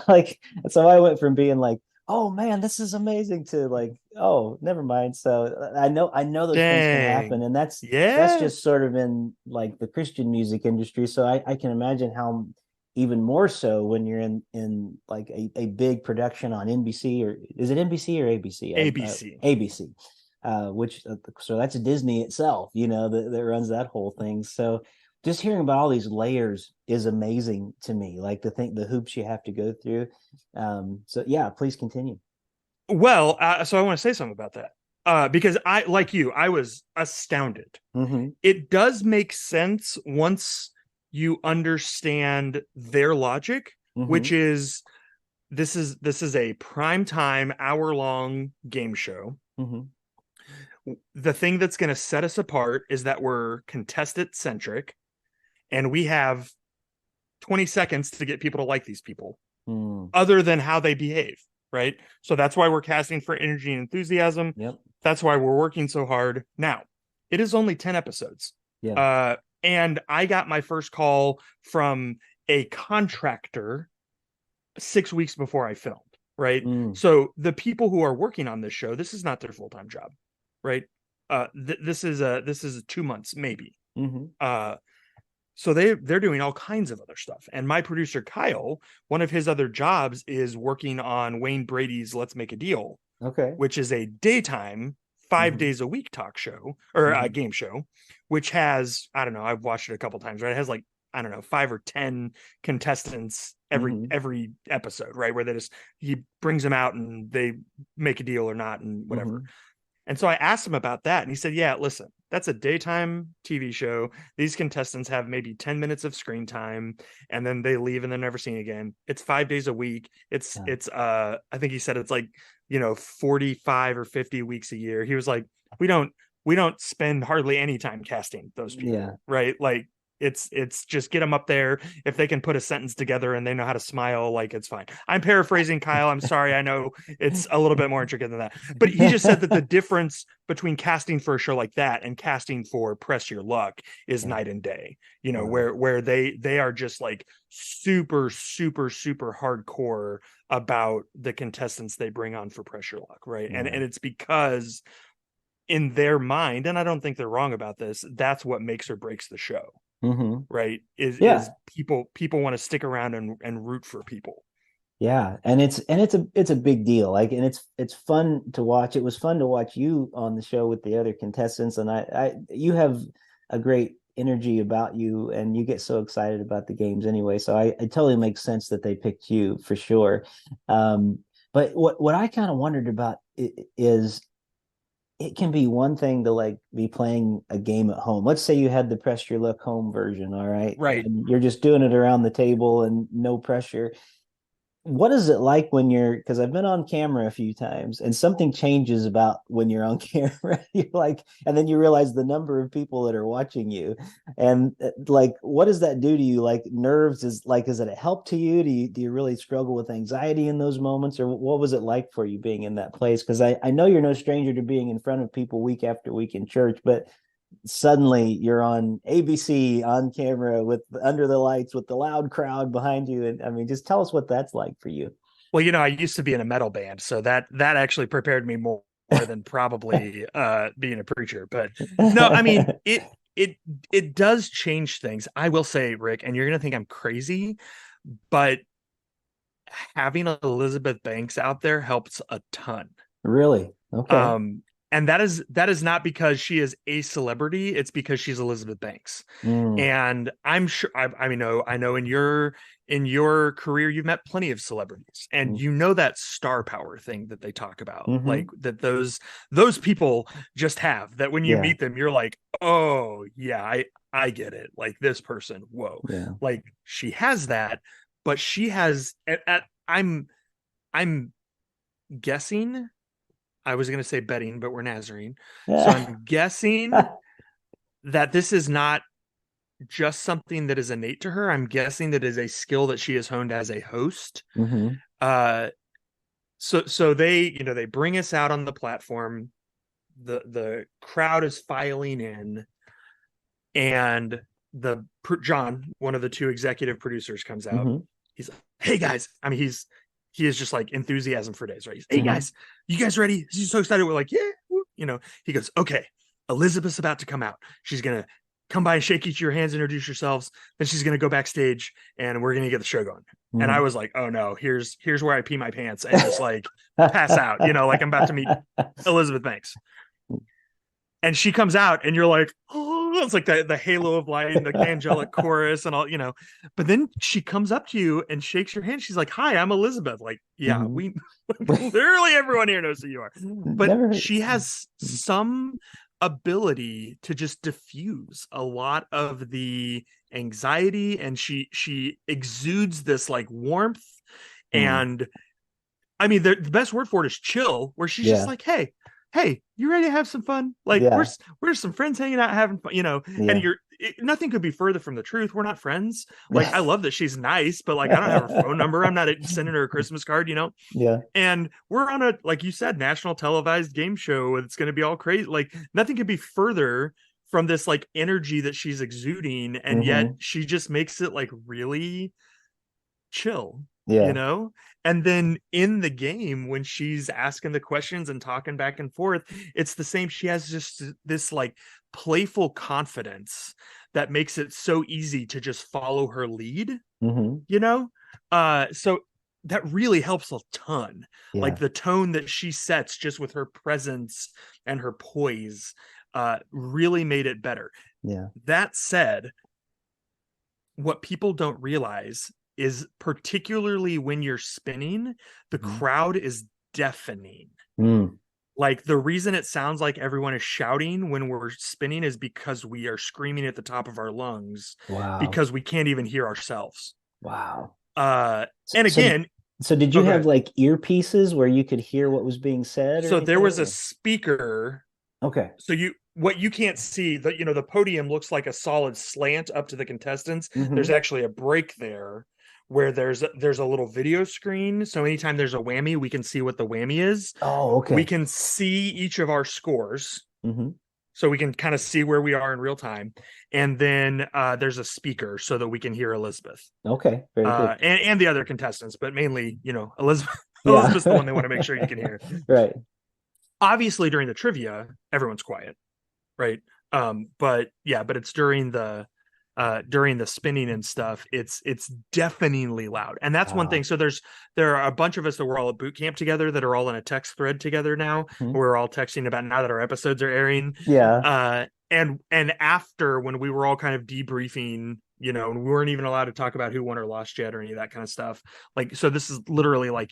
like, so I went from being like, oh man, this is amazing, to like, oh, never mind. So I know those things can happen, Dang. and that's Yeah. just sort of in like the Christian music industry. So I can imagine how even more so when you're in like a big production on NBC, or is it NBC or ABC? ABC. ABC, which so that's Disney itself, that runs that whole thing. So just hearing about all these layers is amazing to me. Like the hoops you have to go through. So yeah, please continue. Well, so I want to say something about that. Because I, like you, I was astounded. Mm-hmm. It does make sense once you understand their logic, Mm-hmm. which is this is a prime time hour long game show. Mm-hmm. The thing that's going to set us apart is that we're contestant centric, and we have 20 seconds to get people to like these people, Mm. other than how they behave, right? So that's why we're casting for energy and enthusiasm. Yep. That's why we're working so hard. Now, it is only 10 episodes. Yeah. Uh, and I got my first call from a contractor 6 weeks before I filmed, right? Mm. So the people who are working on this show, this is not their full-time job, right? This is 2 months maybe. Mm-hmm. Uh, so they're doing all kinds of other stuff. And my producer Kyle, one of his other jobs is working on Wayne Brady's Let's Make a Deal, Okay. which is a daytime, 5 Mm-hmm. days a week talk show, or a Mm-hmm. game show, which has, I don't know, I've watched it a couple times, right? It has like, I don't know, 5 or 10 contestants every Mm-hmm. every episode, right? Where he brings them out and they make a deal or not and whatever. Mm-hmm. And so I asked him about that, and he said, "Yeah, listen, that's a daytime TV show. These contestants have maybe 10 minutes of screen time, and then they leave and they're never seen again. It's 5 days a week. Yeah. It's I think he said it's like, 45 or 50 weeks a year." He was like, "We don't spend hardly any time casting those Yeah. people, right? Like it's just get them up there. If they can put a sentence together and they know how to smile, like it's fine." I'm paraphrasing Kyle. I'm sorry. I know it's a little bit more intricate than that. But he just said that the difference between casting for a show like that and casting for Press Your Luck is Yeah. night and day. Wow. Where they are just like super, super, super hardcore about the contestants they bring on for Press Your Luck, right? And Yeah. and it's because in their mind, and I don't think they're wrong about this, that's what makes or breaks the show, Mm-hmm. right? Is Yeah. people want to stick around and root for people. Yeah, and it's a big deal. Like, and it's fun to watch. It was fun to watch you on the show with the other contestants, and I you have a great energy about you, and you get so excited about the games anyway. So it totally makes sense that they picked you for sure. Um, but what I kind of wondered about is it can be one thing to like be playing a game at home. Let's say you had the press your luck home version, all right, Right. and you're just doing it around the table and no pressure. What is it like when you're, because I've been on camera a few times and something changes about when you're on camera. You're like, and then you realize the number of people that are watching you. And like, what does that do to you? Like, nerves, is it a help to you? Do you really struggle with anxiety in those moments? Or what was it like for you being in that place? Because I know you're no stranger to being in front of people week after week in church, but suddenly you're on ABC on camera with under the lights with the loud crowd behind you. And I mean, just tell us what that's like for you. Well, I used to be in a metal band, so that actually prepared me more than probably being a preacher. But no, I mean it it does change things. I will say, Rick, and you're gonna think I'm crazy, but having Elizabeth Banks out there helps a ton. Really? Okay. Um, and that is not because she is a celebrity, it's because she's Elizabeth Banks. Mm, And I'm sure I know in your career you've met plenty of celebrities, and mm, that star power thing that they talk about, mm-hmm. like that those people just have, that when you Yeah. meet them you're like, "Oh, yeah, I get it. Like this person, whoa." Yeah. Like she has that, but she has I'm guessing, I was going to say betting, but we're Nazarene. So Yeah. I'm guessing that this is not just something that is innate to her. I'm guessing that is a skill that she has honed as a host. Mm-hmm. Uh, so they, they bring us out on the platform. The crowd is filing in, and John, one of the two executive producers, comes out. Mm-hmm. He's like, "Hey guys!" I mean, he is just like enthusiasm for days, right? He's, "Hey Mm-hmm. guys, you guys ready?" He's so excited. We're like, "Yeah," He goes, "Okay, Elizabeth's about to come out. She's gonna come by and shake each of your hands, introduce yourselves. Then she's gonna go backstage, and we're gonna get the show going." And I Mm-hmm. was like, "Oh no, here's where I pee my pants and just like pass out, like I'm about to meet Elizabeth Banks." And she comes out and you're like, oh, it's like the halo of light and the angelic chorus and all. But then she comes up to you and shakes your hand. She's like, "Hi, I'm Elizabeth." Like, yeah, Mm-hmm. we literally everyone here knows who you are. But Never heard. she has some ability to just diffuse a lot of the anxiety, and she exudes this like warmth. Mm. And I mean, the best word for it is chill, where she's just Yeah. like, hey, you ready to have some fun? Like, we're Yeah. we're some friends hanging out having fun. And Yeah. nothing could be further from the truth. We're not friends. Like, I love that she's nice, but like, I don't have her phone number. I'm not sending her a Christmas card. Yeah. And we're on a, like you said, national televised game show. It's going to be all crazy. Like, nothing could be further from this like energy that she's exuding, and yet Mm-hmm. she just makes it like really chill, you Yeah. know? And then in the game, when she's asking the questions and talking back and forth, it's the same. She has just this like playful confidence that makes it so easy to just follow her lead, Mm-hmm. you know? So that really helps a ton. Like Yeah. the tone that she sets just with her presence and her poise really made it better. Yeah. That said, what people don't realize is, particularly when you're spinning, the Mm-hmm. crowd is deafening. Mm. Like, the reason it sounds like everyone is shouting when we're spinning is because we are screaming at the top of our lungs, Wow. because we can't even hear ourselves. Wow. Uh and So, again, so did you oh, go have ahead. like earpieces where you could hear what was being said or So there anything? was a speaker. Okay. So what you can't see, that the podium looks like a solid slant up to the contestants. There's Mm-hmm. actually a break there where there's a little video screen. So anytime there's a whammy, we can see what the whammy is. Oh, We okay. can see each of our scores, Mm-hmm. so we can kind of see where we are in real time. And then there's a speaker so that we can hear Elizabeth, Okay. Very good. and the other contestants, but mainly, Elizabeth. Yeah. Elizabeth's the one they want to make sure you can hear. Right. Obviously, during the trivia, everyone's quiet, right? But it's during the spinning and stuff, it's deafeningly loud. And that's one thing. Wow. So there are a bunch of us that were all at boot camp together that are all in a text thread together now. Mhm. We're all texting about now that our episodes are airing. Yeah. And after, when we were all kind of debriefing, and we weren't even allowed to talk about who won or lost yet or any of that kind of stuff. Like, so this is literally like,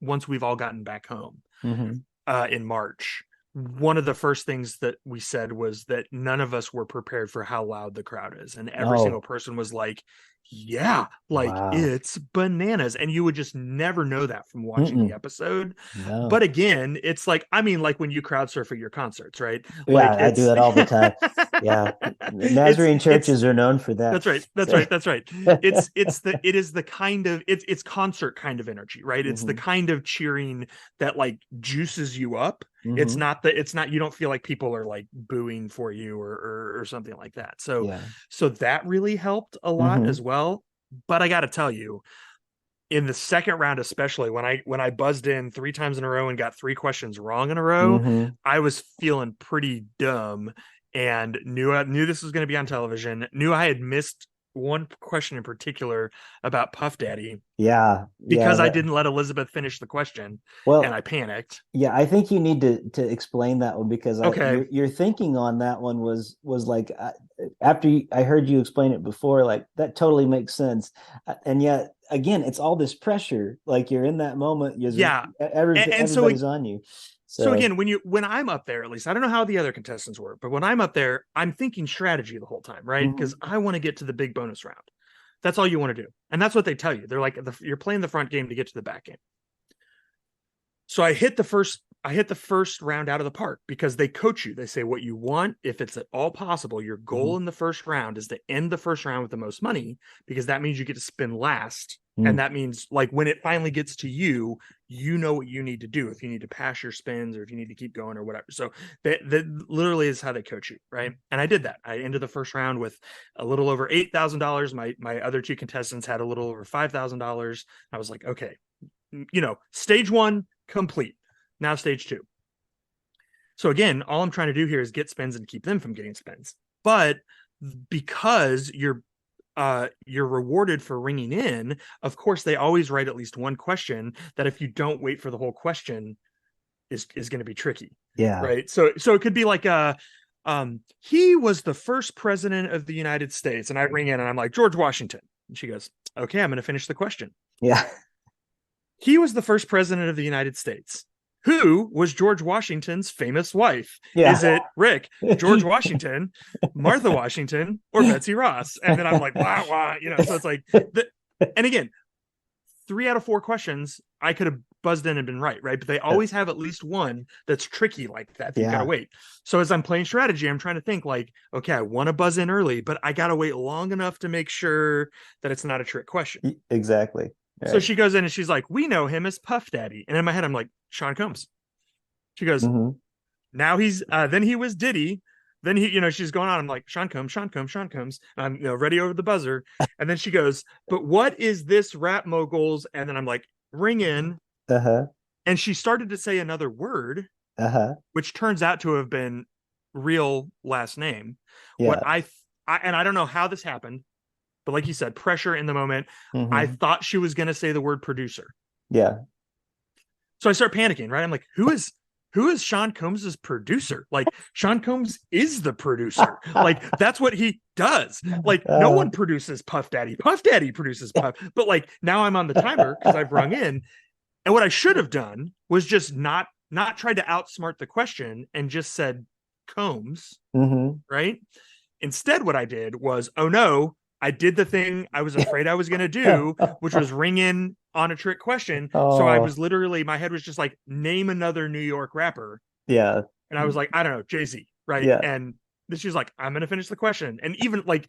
once we've all gotten back home Mm-hmm. in March, one of the first things that we said was that none of us were prepared for how loud the crowd is. And every single Oh, person was like, yeah, like wow. it's bananas. And you would just never know that from watching the Mm-mm. episode. But No. again, it's like, I mean, like when you crowd surf at your concerts, right? Yeah, Like I do it's, that all the time. Yeah. Nazarene it's churches are known for that. that's right. That's right. That's right. It is the kind of, it's concert kind of energy, right? It's the Hmm. kind of cheering that like juices you up. Hmm. It's not, you don't feel like people are like booing for you or something like that. So Yeah. that really helped a lot as Hmm. well. But I got to tell you, in the second round, especially when I buzzed in 3 times in a row and got 3 questions wrong in a row, Hmm. I was feeling pretty dumb, and knew this was going to be on television. Knew I had missed one question in particular about Puff Daddy, Yeah. Yeah. because I didn't let Elizabeth finish the question, and Well, I panicked. yeah, I think you need to explain that one because Okay. your thinking on that one was like after I heard you explain it before, like that totally makes sense, and yet again, it's all this pressure. Like you're in that moment, Yeah. And so everybody's on you. so So, again, when I'm up there, at least I don't know how the other contestants were, but when I'm up there, I'm thinking strategy the whole time, right? Because mhm. I want to get to the big bonus round. That's all you want to do, and that's what they tell you. They're like, you're playing the front game to get to the back game. So I hit the first I hit the first round out of the park because they coach you. They say what you want, if it's at all possible, your Hmm. goal in the first round is to end the first round with the most money, because that means you get to spin last. And Mm. that means, like, when it finally gets to you, you know what you need to do, if you need to pass your spins or if you need to keep going or whatever. So that literally is how they coach you, right? And I did that. I ended the first round with a little over $8,000. My other two contestants had a little over $5,000. I was like, okay, stage one complete. Now stage two. So again, all I'm trying to do here is get spins and keep them from getting spins. But because you're rewarded for ringing in, of course they always write at least one question that, if you don't wait for the whole question, is going to be tricky. Yeah. Right. So it could be like he was the first president of the United States, and I ring in and I'm like, George Washington. And she goes, okay, I'm going to finish the question. Yeah. He was the first president of the United States. Who was George Washington's famous wife? Yeah. Is it Rick, George Washington, Martha Washington, or Betsy Ross? And then I'm like, wow, wow, so it's like, and again, 3 out of 4 questions I could have buzzed in and been right? But they always have at least one that's tricky like that. You've got to wait. So as I'm playing strategy, I'm trying to think like, okay, I want to buzz in early, but I got to wait long enough to make sure that it's not a trick question. Exactly. Right. So she goes in and she's like, we know him as Puff Daddy. And in my head, I'm like, Sean Combs. She goes, now he's, then he was Diddy. Then he, she's going on. I'm like, Sean Combs, Sean Combs, Sean Combs. And I'm, ready over the buzzer. And then she goes, but what is this rap moguls? And then I'm like, ring in. And she started to say another word, which turns out to have been real last name. Yeah. What I don't know how this happened, but like you said, pressure in the moment. I thought she was going to say the word producer. Yeah. So I start panicking, right? I'm like, who is Sean Combs's producer? Like, Sean Combs is the producer. Like, that's what he does. Like, no one produces Puff Daddy. Puff Daddy produces Puff. But like, now I'm on the timer because I've rung in. And what I should have done was just not tried to outsmart the question and just said Combs, right? Instead, what I did was, oh no, I did the thing I was afraid I was going to do, which was ring in on a trick question. So I was literally, my head was just like, name another New York rapper. Yeah. And I was like, I don't know, Jay-Z, right? Yeah. And she's like, I'm going to finish the question. And even like,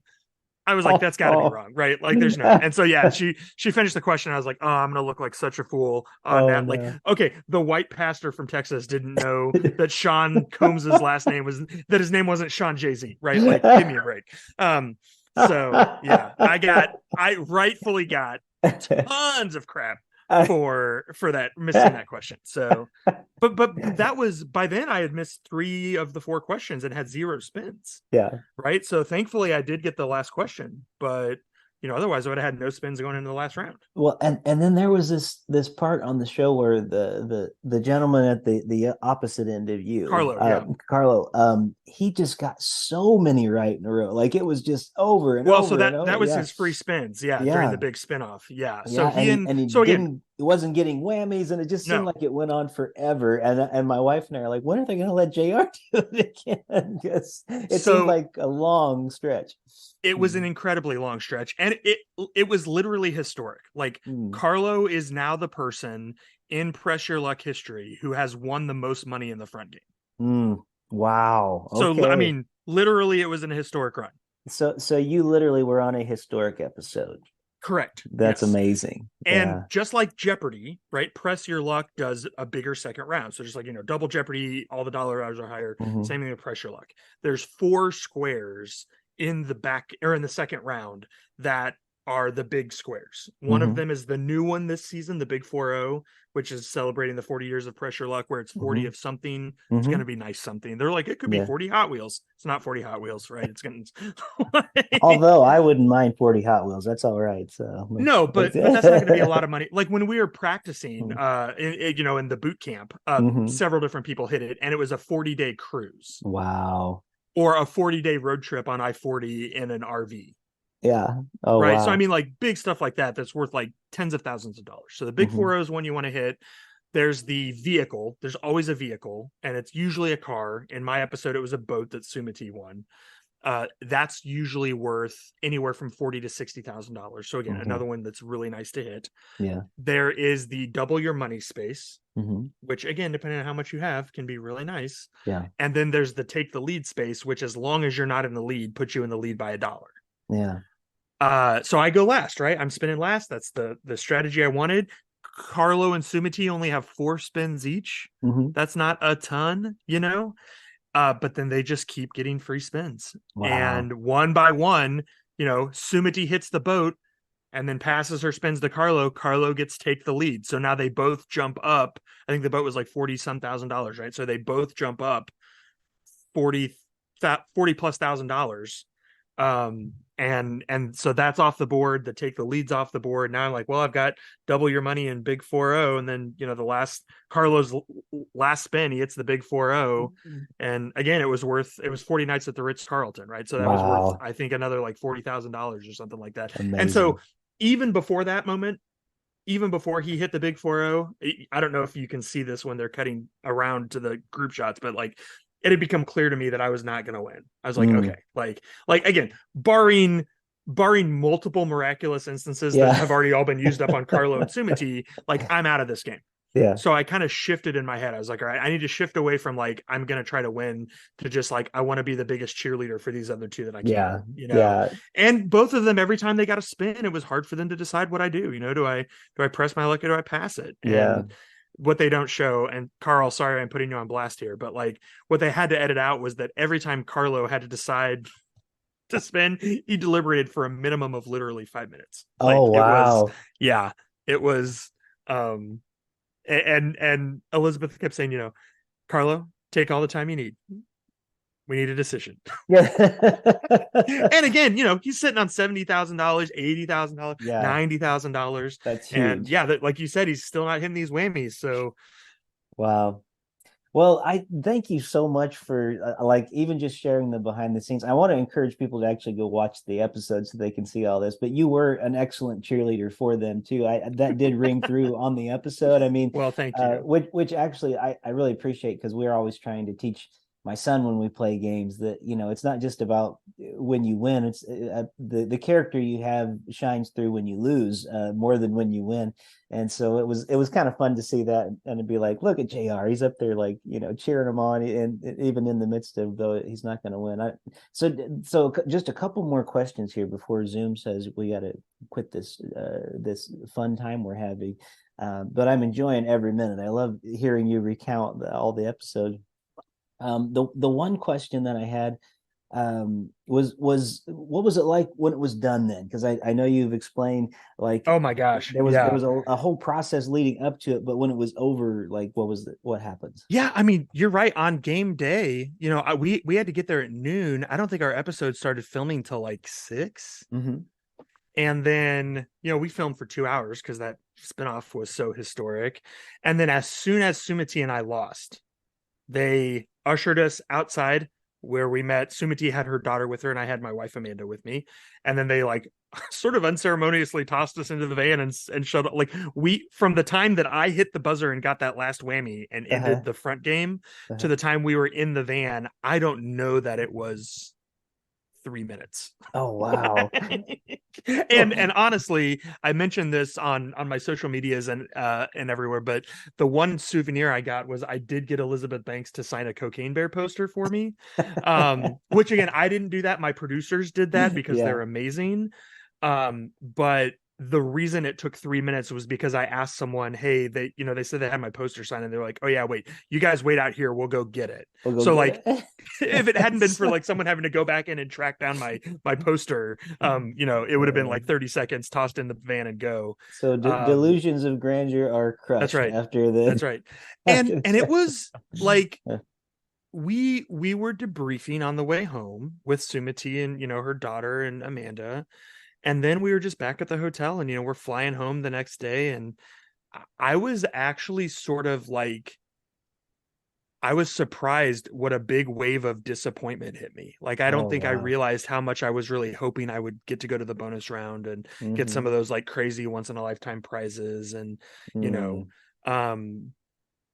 I was like, that's got to be wrong, right? Like, there's no. And so yeah, she finished the question. I was like, oh, I'm gonna look like such a fool on that. No. Like, okay, the white pastor from Texas didn't know that Sean Combs's last name was, that his name wasn't Sean Jay-Z, right? Like, give me a break. So yeah, I rightfully got tons of crap for that, missing that question. So but that was, by then I had missed 3 of the 4 questions and had 0 spins. Yeah. Right. So thankfully I did get the last question, but otherwise I would have had no spins going into the last round. Well, and then there was this part on the show where the gentleman at the opposite end of you, Carlo, he just got so many right in a row. Like, it was just over and over. So that was his free spins, during the big spinoff. Yeah. So he wasn't getting whammies, and it just seemed like it went on forever. And my wife and I are like, when are they going to let JR do it again? Because it seemed like a long stretch. It was an incredibly long stretch, and it was literally historic. Like, Carlo is now the person in Press Your Luck history who has won the most money in the front game. Wow. Okay. So I mean, literally, it was an historic run. So you literally were on a historic episode. Correct. That's amazing. And just like Jeopardy, right? Press Your Luck does a bigger second round. So just like, Double Jeopardy, all the dollar values are higher. Same thing with Press Your Luck. There's 4 squares in the back, or in the second round, that are the big squares. One of them is the new one this season, the Big 4-0, which is celebrating the 40 years of Press Your Luck, where it's 40 of something. It's going to be nice something. They're like, it could be 40 Hot Wheels. It's not 40 Hot Wheels, right? It's going to. Although I wouldn't mind 40 Hot Wheels. That's all right. So no, but that's not going to be a lot of money. Like, when we were practicing, in the boot camp, several different people hit it, and it was a 40-day cruise. Wow. Or a 40-day road trip on I-40 in an RV. Yeah. Oh, right. Wow. So I mean, like, big stuff like that's worth like tens of thousands of dollars. So the Big 4-0 is one you want to hit. There's the vehicle. There's always a vehicle, and it's usually a car. In my episode, it was a boat that Sumati won. that's usually worth anywhere from $40,000 to $60,000. So again, Hmm. another one that's really nice to hit. Yeah. There is the double your money space, Hmm. which again, depending on how much you have, can be really nice. Yeah. And then there's the take the lead space, which as long as you're not in the lead, puts you in the lead by $1. Yeah. So I go last, right? I'm spinning last. That's the strategy I wanted. Carlo and Sumiti only have 4 spins each. Hmm. That's not a ton, but then they just keep getting free spins. Wow. And one by one, Sumiti hits the boat and then passes her spins to Carlo. Carlo gets take the lead. So now they both jump up. I think the boat was like 40 some $1,000, right? So they both jump up 40 40 plus $1,000. And so that's off the board. The take the leads off the board. Now I'm like, well, I've got double your money in big 4-0. And then the last Carlo's last spin, he hits the big 4-0. And again, it was 40 nights at the Ritz Carlton, right? So that was worth, Wow. I think, another like $40,000 or something like that. And so Amazing. even before that moment, even before he hit the big 4-0, I don't know if you can see this when they're cutting around to the group shots, but like it had become clear to me that I was not going to win. I was like, Mm. okay, like again, barring multiple miraculous instances that Yeah. have already all been used up on Carlo and Sumiti, like I'm out of this game. Yeah. So I kind of shifted in my head. I was like, all right, I need to shift away from like I'm gonna try to win to just like I want to be the biggest cheerleader for these other two that I Yeah. can. Yeah. And both of them, every time they got a spin, it was hard for them to decide what I do. Do I press my luck or do I pass it? Yeah. And what they don't show, and Carl, sorry, I'm putting you on blast here, but like what they had to edit out was that every time Carlo had to decide to spin, he deliberated for a minimum of literally 5 minutes. Oh, Like it was, wow. yeah, it was. And Elizabeth kept saying, Carlo, take all the time you need. We need a decision. Yeah. And again, he's sitting on $70,000, $80,000, Yeah. $90,000, That's and huge. yeah, like you said, he's still not hitting these whammies. So, Wow. Well, I thank you so much for like even just sharing the behind the scenes. I want to encourage people to actually go watch the episode so they can see all this. But you were an excellent cheerleader for them too. I that did ring through on the episode. I mean, well, thank you. which actually I really appreciate because we're always trying to teach my son when we play games that it's not just about when you win. It's the character you have shines through when you lose more than when you win. And so it was kind of fun to see that and to be like, look at JR, he's up there like cheering him on, and even in the midst of though he's not going to win. So just a couple more questions here before Zoom says we got to quit this fun time we're having. But I'm enjoying every minute. I love hearing you recount all the episodes. The one question that I had was what was it like when it was done then? Because I know you've explained like Oh my gosh. there was Yeah. a whole process leading up to it, but when it was over, like what happens? Yeah, I mean, you're right. On game day, we had to get there at noon. I don't think our episode started filming till like 6. Mm-hmm. And then, we filmed for 2 hours because that spinoff was so historic. And then as soon as Sumiti and I lost, they ushered us outside where we met. Sumiti had her daughter with her, and I had my wife Amanda with me. And then they like sort of unceremoniously tossed us into the van and shut up. Like from the time that I hit the buzzer and got that last whammy and Uh-huh. ended the front game to Uh-huh. the time we were in the van, I don't know that it was 3 minutes. Oh, wow. And honestly, I mentioned this on my social medias and everywhere, but the one souvenir I got was I did get Elizabeth Banks to sign a Cocaine Bear poster for me. Which again, I didn't do that. My producers did that because Yeah. they're amazing. But the reason it took 3 minutes was because I asked someone, hey, they said they had my poster signed, and they're like, oh yeah, wait, you guys wait out here, we'll go get it. We'll go So get like it. if it hadn't been for like someone having to go back in and track down my poster, it would have been Uh, like 30 seconds, tossed in the van and go. so delusions of grandeur are That's crushed right. after That's the right. And after and it the was like uh, we were debriefing on the way home with Sumiti and her daughter and Amanda. And then we were just back at the hotel and we're flying home the next day. And I was actually sort of like I was surprised what a big wave of disappointment hit me. Like, I don't oh think I wow. realized how much I was really hoping I would get to go to the bonus round and get some Mm-hmm. of those like crazy once in a lifetime prizes. And, you know, Mm. um,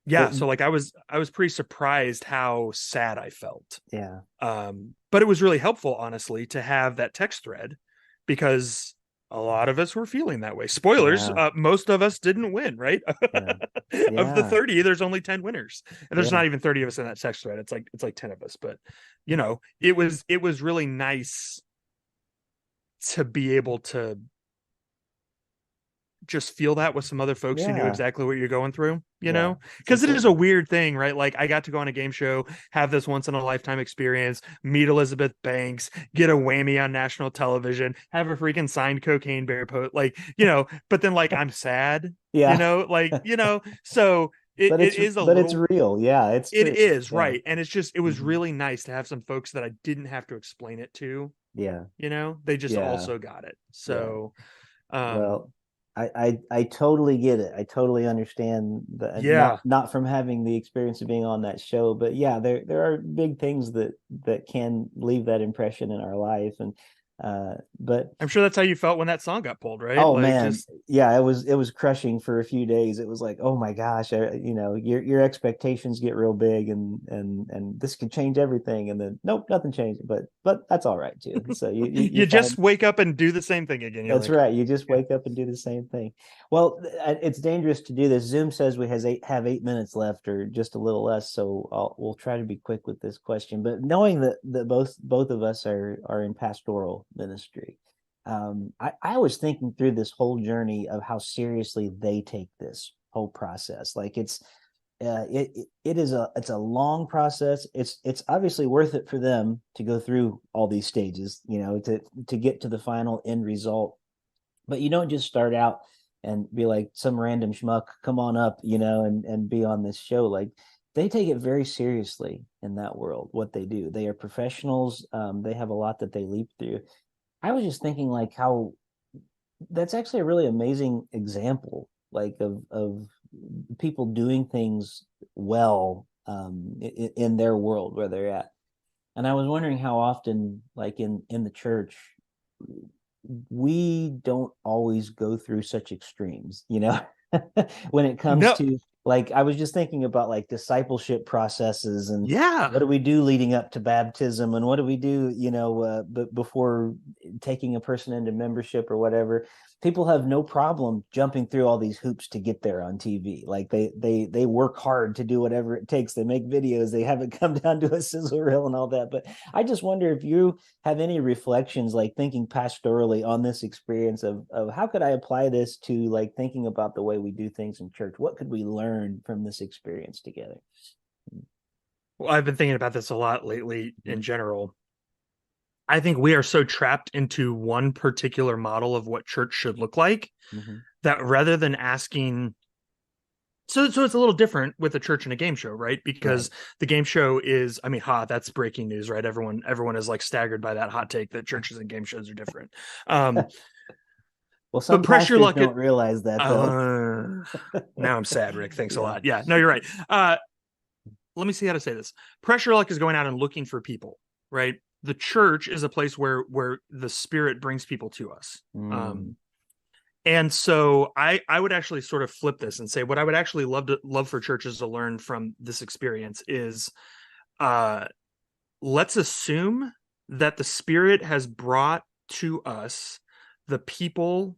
Yeah, But so like I was pretty surprised how sad I felt. yeah, But it was really helpful, honestly, to have that text thread because a lot of us were feeling that way. Spoilers, yeah, most of us didn't win, right? yeah, Of the yeah, 30, there's only 10 winners. And there's yeah, not even 30 of us in that text thread. It's like 10 of us. But it was really nice to be able to just feel that with some other folks who knew yeah, exactly what you're going through, yeah. It's because it is a important. weird thing, right? Like I got to go on a game show, have this once in a lifetime experience, meet Elizabeth Banks, get a whammy on national television, have a freaking signed Cocaine Bear post, but then like I'm sad, Yeah, so it is a but it's little, real. Yeah, it's it true. is Yeah. right. And it was Hmm. really nice to have some folks that I didn't have to explain it to, Yeah, they just yeah, also got it. yeah. So, um, Well, I totally get it. I totally understand the yeah. not from having the experience of being on that show, but yeah, there are big things that can leave that impression in our life, and but I'm sure that's how you felt when that song got pulled, right? oh Like man, just yeah, it was crushing for a few days. It was like, oh my gosh, your expectations get real big, and this could change everything, and then nope, nothing changed. But that's all right too. So you you find just wake up and do the same thing again. You're that's like, right. You just yeah. wake up and do the same thing. Well, it's dangerous to do this. Zoom says we have 8 minutes left, or just a little less. So we'll try to be quick with this question. But knowing that both of us are in pastoral ministry, I was thinking through this whole journey of how seriously they take this whole process. Like it's a long process. It's obviously worth it for them to go through all these stages, to get to the final end result. But you don't just start out and be like some random schmuck, come on up, and be on this show. Like they take it very seriously in that world, what they do. They are professionals. They have a lot that they leap through. I was just thinking like how that's actually a really amazing example, like of people doing things well, in their world where they're at. And I was wondering how often, like in the church, we don't always go through such extremes, when it comes No, to, like, I was just thinking about like discipleship processes, and what yeah. do we do leading up to baptism, and what do we do, before taking a person into membership or whatever. People have no problem jumping through all these hoops to get there on TV. Like they work hard to do whatever it takes. They make videos. They have it come down to a sizzle reel and all that. But I just wonder if you have any reflections, like thinking pastorally on this experience of how could I apply this to like thinking about the way we do things in church? What could we learn from this experience together? Well, I've been thinking about this a lot lately in Mm-hmm. general. I think we are so trapped into one particular model of what church should look like Mm-hmm. that rather than asking, so it's a little different with a church and a game show, right? Right. Because the game show is, I mean, that's breaking news, right? Everyone is like staggered by that hot take that churches and game shows are different. Um, Well, but some pressure pastors luck, don't realize that though. uh, now I'm sad, Rick. Thanks a Yeah. lot. Yeah, no, you're right. Let me see how to say this. Pressure luck is going out and looking for people, right? The church is a place where the spirit brings people to us. Mm, And so I would actually sort of flip this and say what I would actually love for churches to learn from this experience is uh let's assume that the spirit has brought to us the people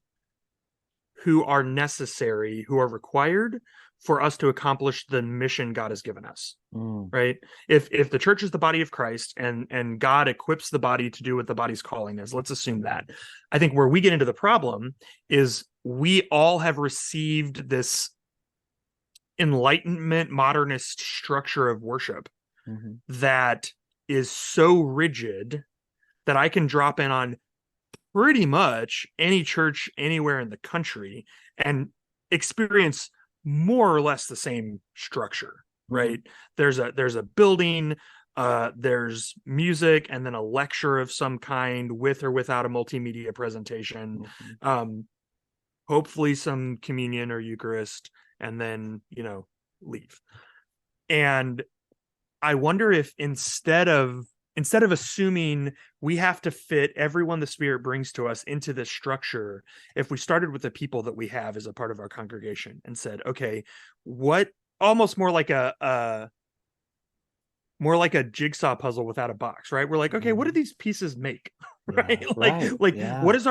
who are necessary, who are required for us to accomplish the mission God has given us. mm, Right? If the church is the body of Christ and God equips the body to do what the body's calling is, let's assume that. I think where we get into the problem is we all have received this enlightenment modernist structure of worship mm-hmm, that is so rigid that I can drop in on pretty much any church anywhere in the country and experience more or less the same structure, mm-hmm, right? There's a building, there's music, and then a lecture of some kind with or without a multimedia presentation. mm-hmm. Um, hopefully some communion or Eucharist, and then leave. And I wonder if instead of assuming we have to fit everyone the spirit brings to us into this structure, if we started with the people that we have as a part of our congregation and said, okay, what almost more like a jigsaw puzzle without a box, right? We're like, okay, what do Mhm. these pieces make? Yeah, Right? right. Like Yeah. what is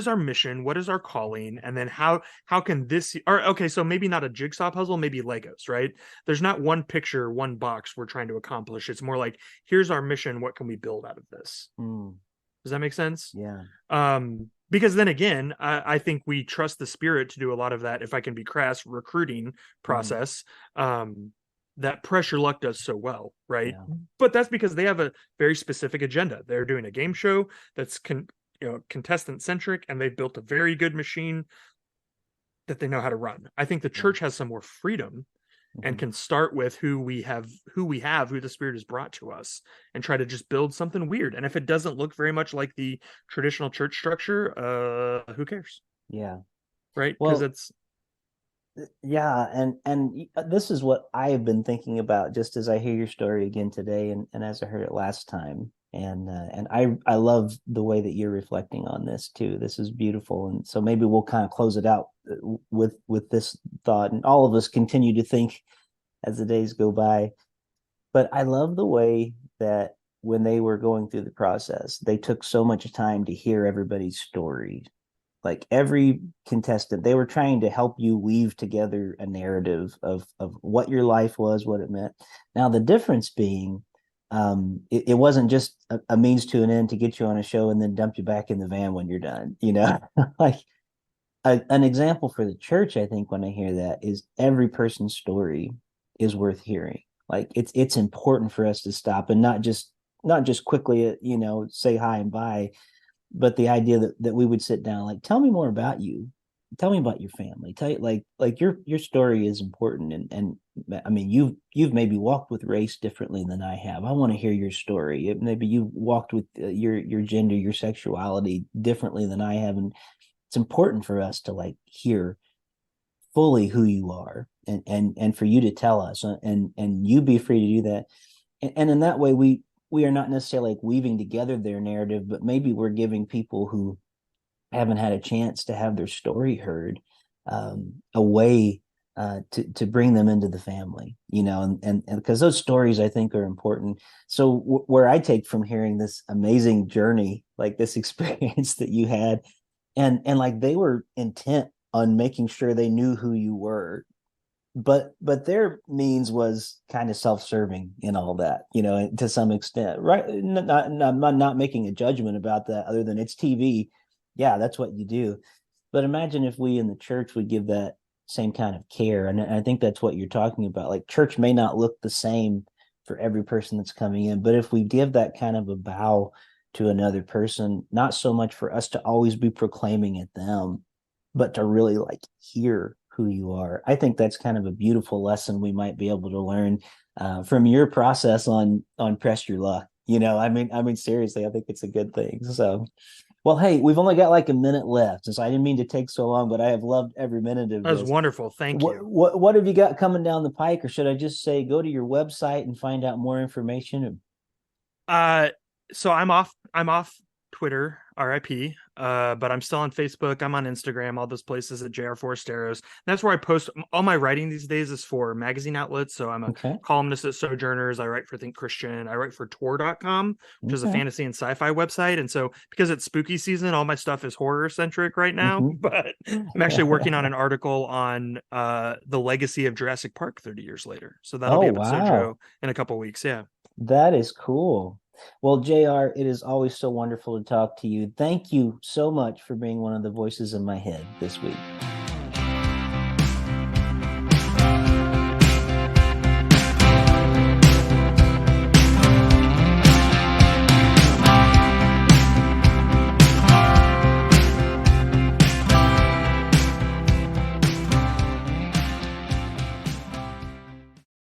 our mission? What is our calling? And then how can this or okay, so maybe not a jigsaw puzzle, maybe Legos, right? There's not one picture, one box we're trying to accomplish. It's more like, here's our mission, what can we build out of this? Mm, Does that make sense? yeah. Because then again, I think we trust the spirit to do a lot of that, if I can be crass, recruiting Mhm. process. Um, that Pressure Luck does so well, right? Yeah. But that's because they have a very specific agenda. They're doing a game show that's contestant centric, and they've built a very good machine that they know how to run. I think the Yeah. church has some more freedom and Mhm. can start with who the spirit has brought to us, and try to just build something weird. And if it doesn't look very much like the traditional church structure, who cares? Yeah. Right? Because Well, it's yeah, this is what I have been thinking about just as I hear your story again today, and as I heard it last time, and I love the way that you're reflecting on this too. This is beautiful, and so maybe we'll kind of close it out with this thought, and all of us continue to think as the days go by. But I love the way that when they were going through the process, they took so much time to hear everybody's story, like every contestant. They were trying to help you weave together a narrative of what your life was, what it meant. Now the difference being, it wasn't just a means to an end to get you on a show and then dump you back in the van when you're done, like an example for the church. I think when I hear that is every person's story is worth hearing. Like it's important for us to stop and not just quickly, say hi and bye, but the idea that we would sit down, like, tell me more about you, tell me about your family, tell you, like your story is important. And I mean, you've maybe walked with race differently than I have. I want to hear your story. Maybe you walked with your gender, your sexuality differently than I have. And it's important for us to like hear fully who you are, and for you to tell us, and you be free to do that. And in that way, we are not necessarily like weaving together their narrative, but maybe we're giving people who haven't had a chance to have their story heard, a way to bring them into the family, and because those stories I think are important. So where I take from hearing this amazing journey, like this experience that you had, and like they were intent on making sure they knew who you were, but their means was kind of self-serving in all that, to some extent, right? Not making a judgment about that, other than it's TV. Yeah, that's what you do. But imagine if we in the church would give that same kind of care. And I think that's what you're talking about. Like, church may not look the same for every person that's coming in, but if we give that kind of a bow to another person, not so much for us to always be proclaiming at them, but to really like hear who you are. I think that's kind of a beautiful lesson we might be able to learn from your process on Press Your Luck. I mean, seriously, I think it's a good thing. So, well, hey, we've only got like a minute left, and so I didn't mean to take so long, but I have loved every minute of that was this. wonderful. Thank What you. what what have you got coming down the pike, or should I just say go to your website and find out more information? Uh, so I'm off Twitter, RIP. But I'm still on Facebook. I'm on Instagram, all those places at JR Forasteros. That's where I post all my writing these days is for magazine outlets. So I'm a Okay, columnist at Sojourners. I write for Think Christian. I write for Tor.com, which is a okay, fantasy and sci-fi website. And so because it's spooky season, all my stuff is horror centric right now. hmm But I'm actually working on an article on the legacy of Jurassic Park 30 years later. So that'll Oh be up at Sojo wow, in a couple weeks. Yeah. that is cool. Well, JR, it is always so wonderful to talk to you. Thank you so much for being one of the voices in my head this week.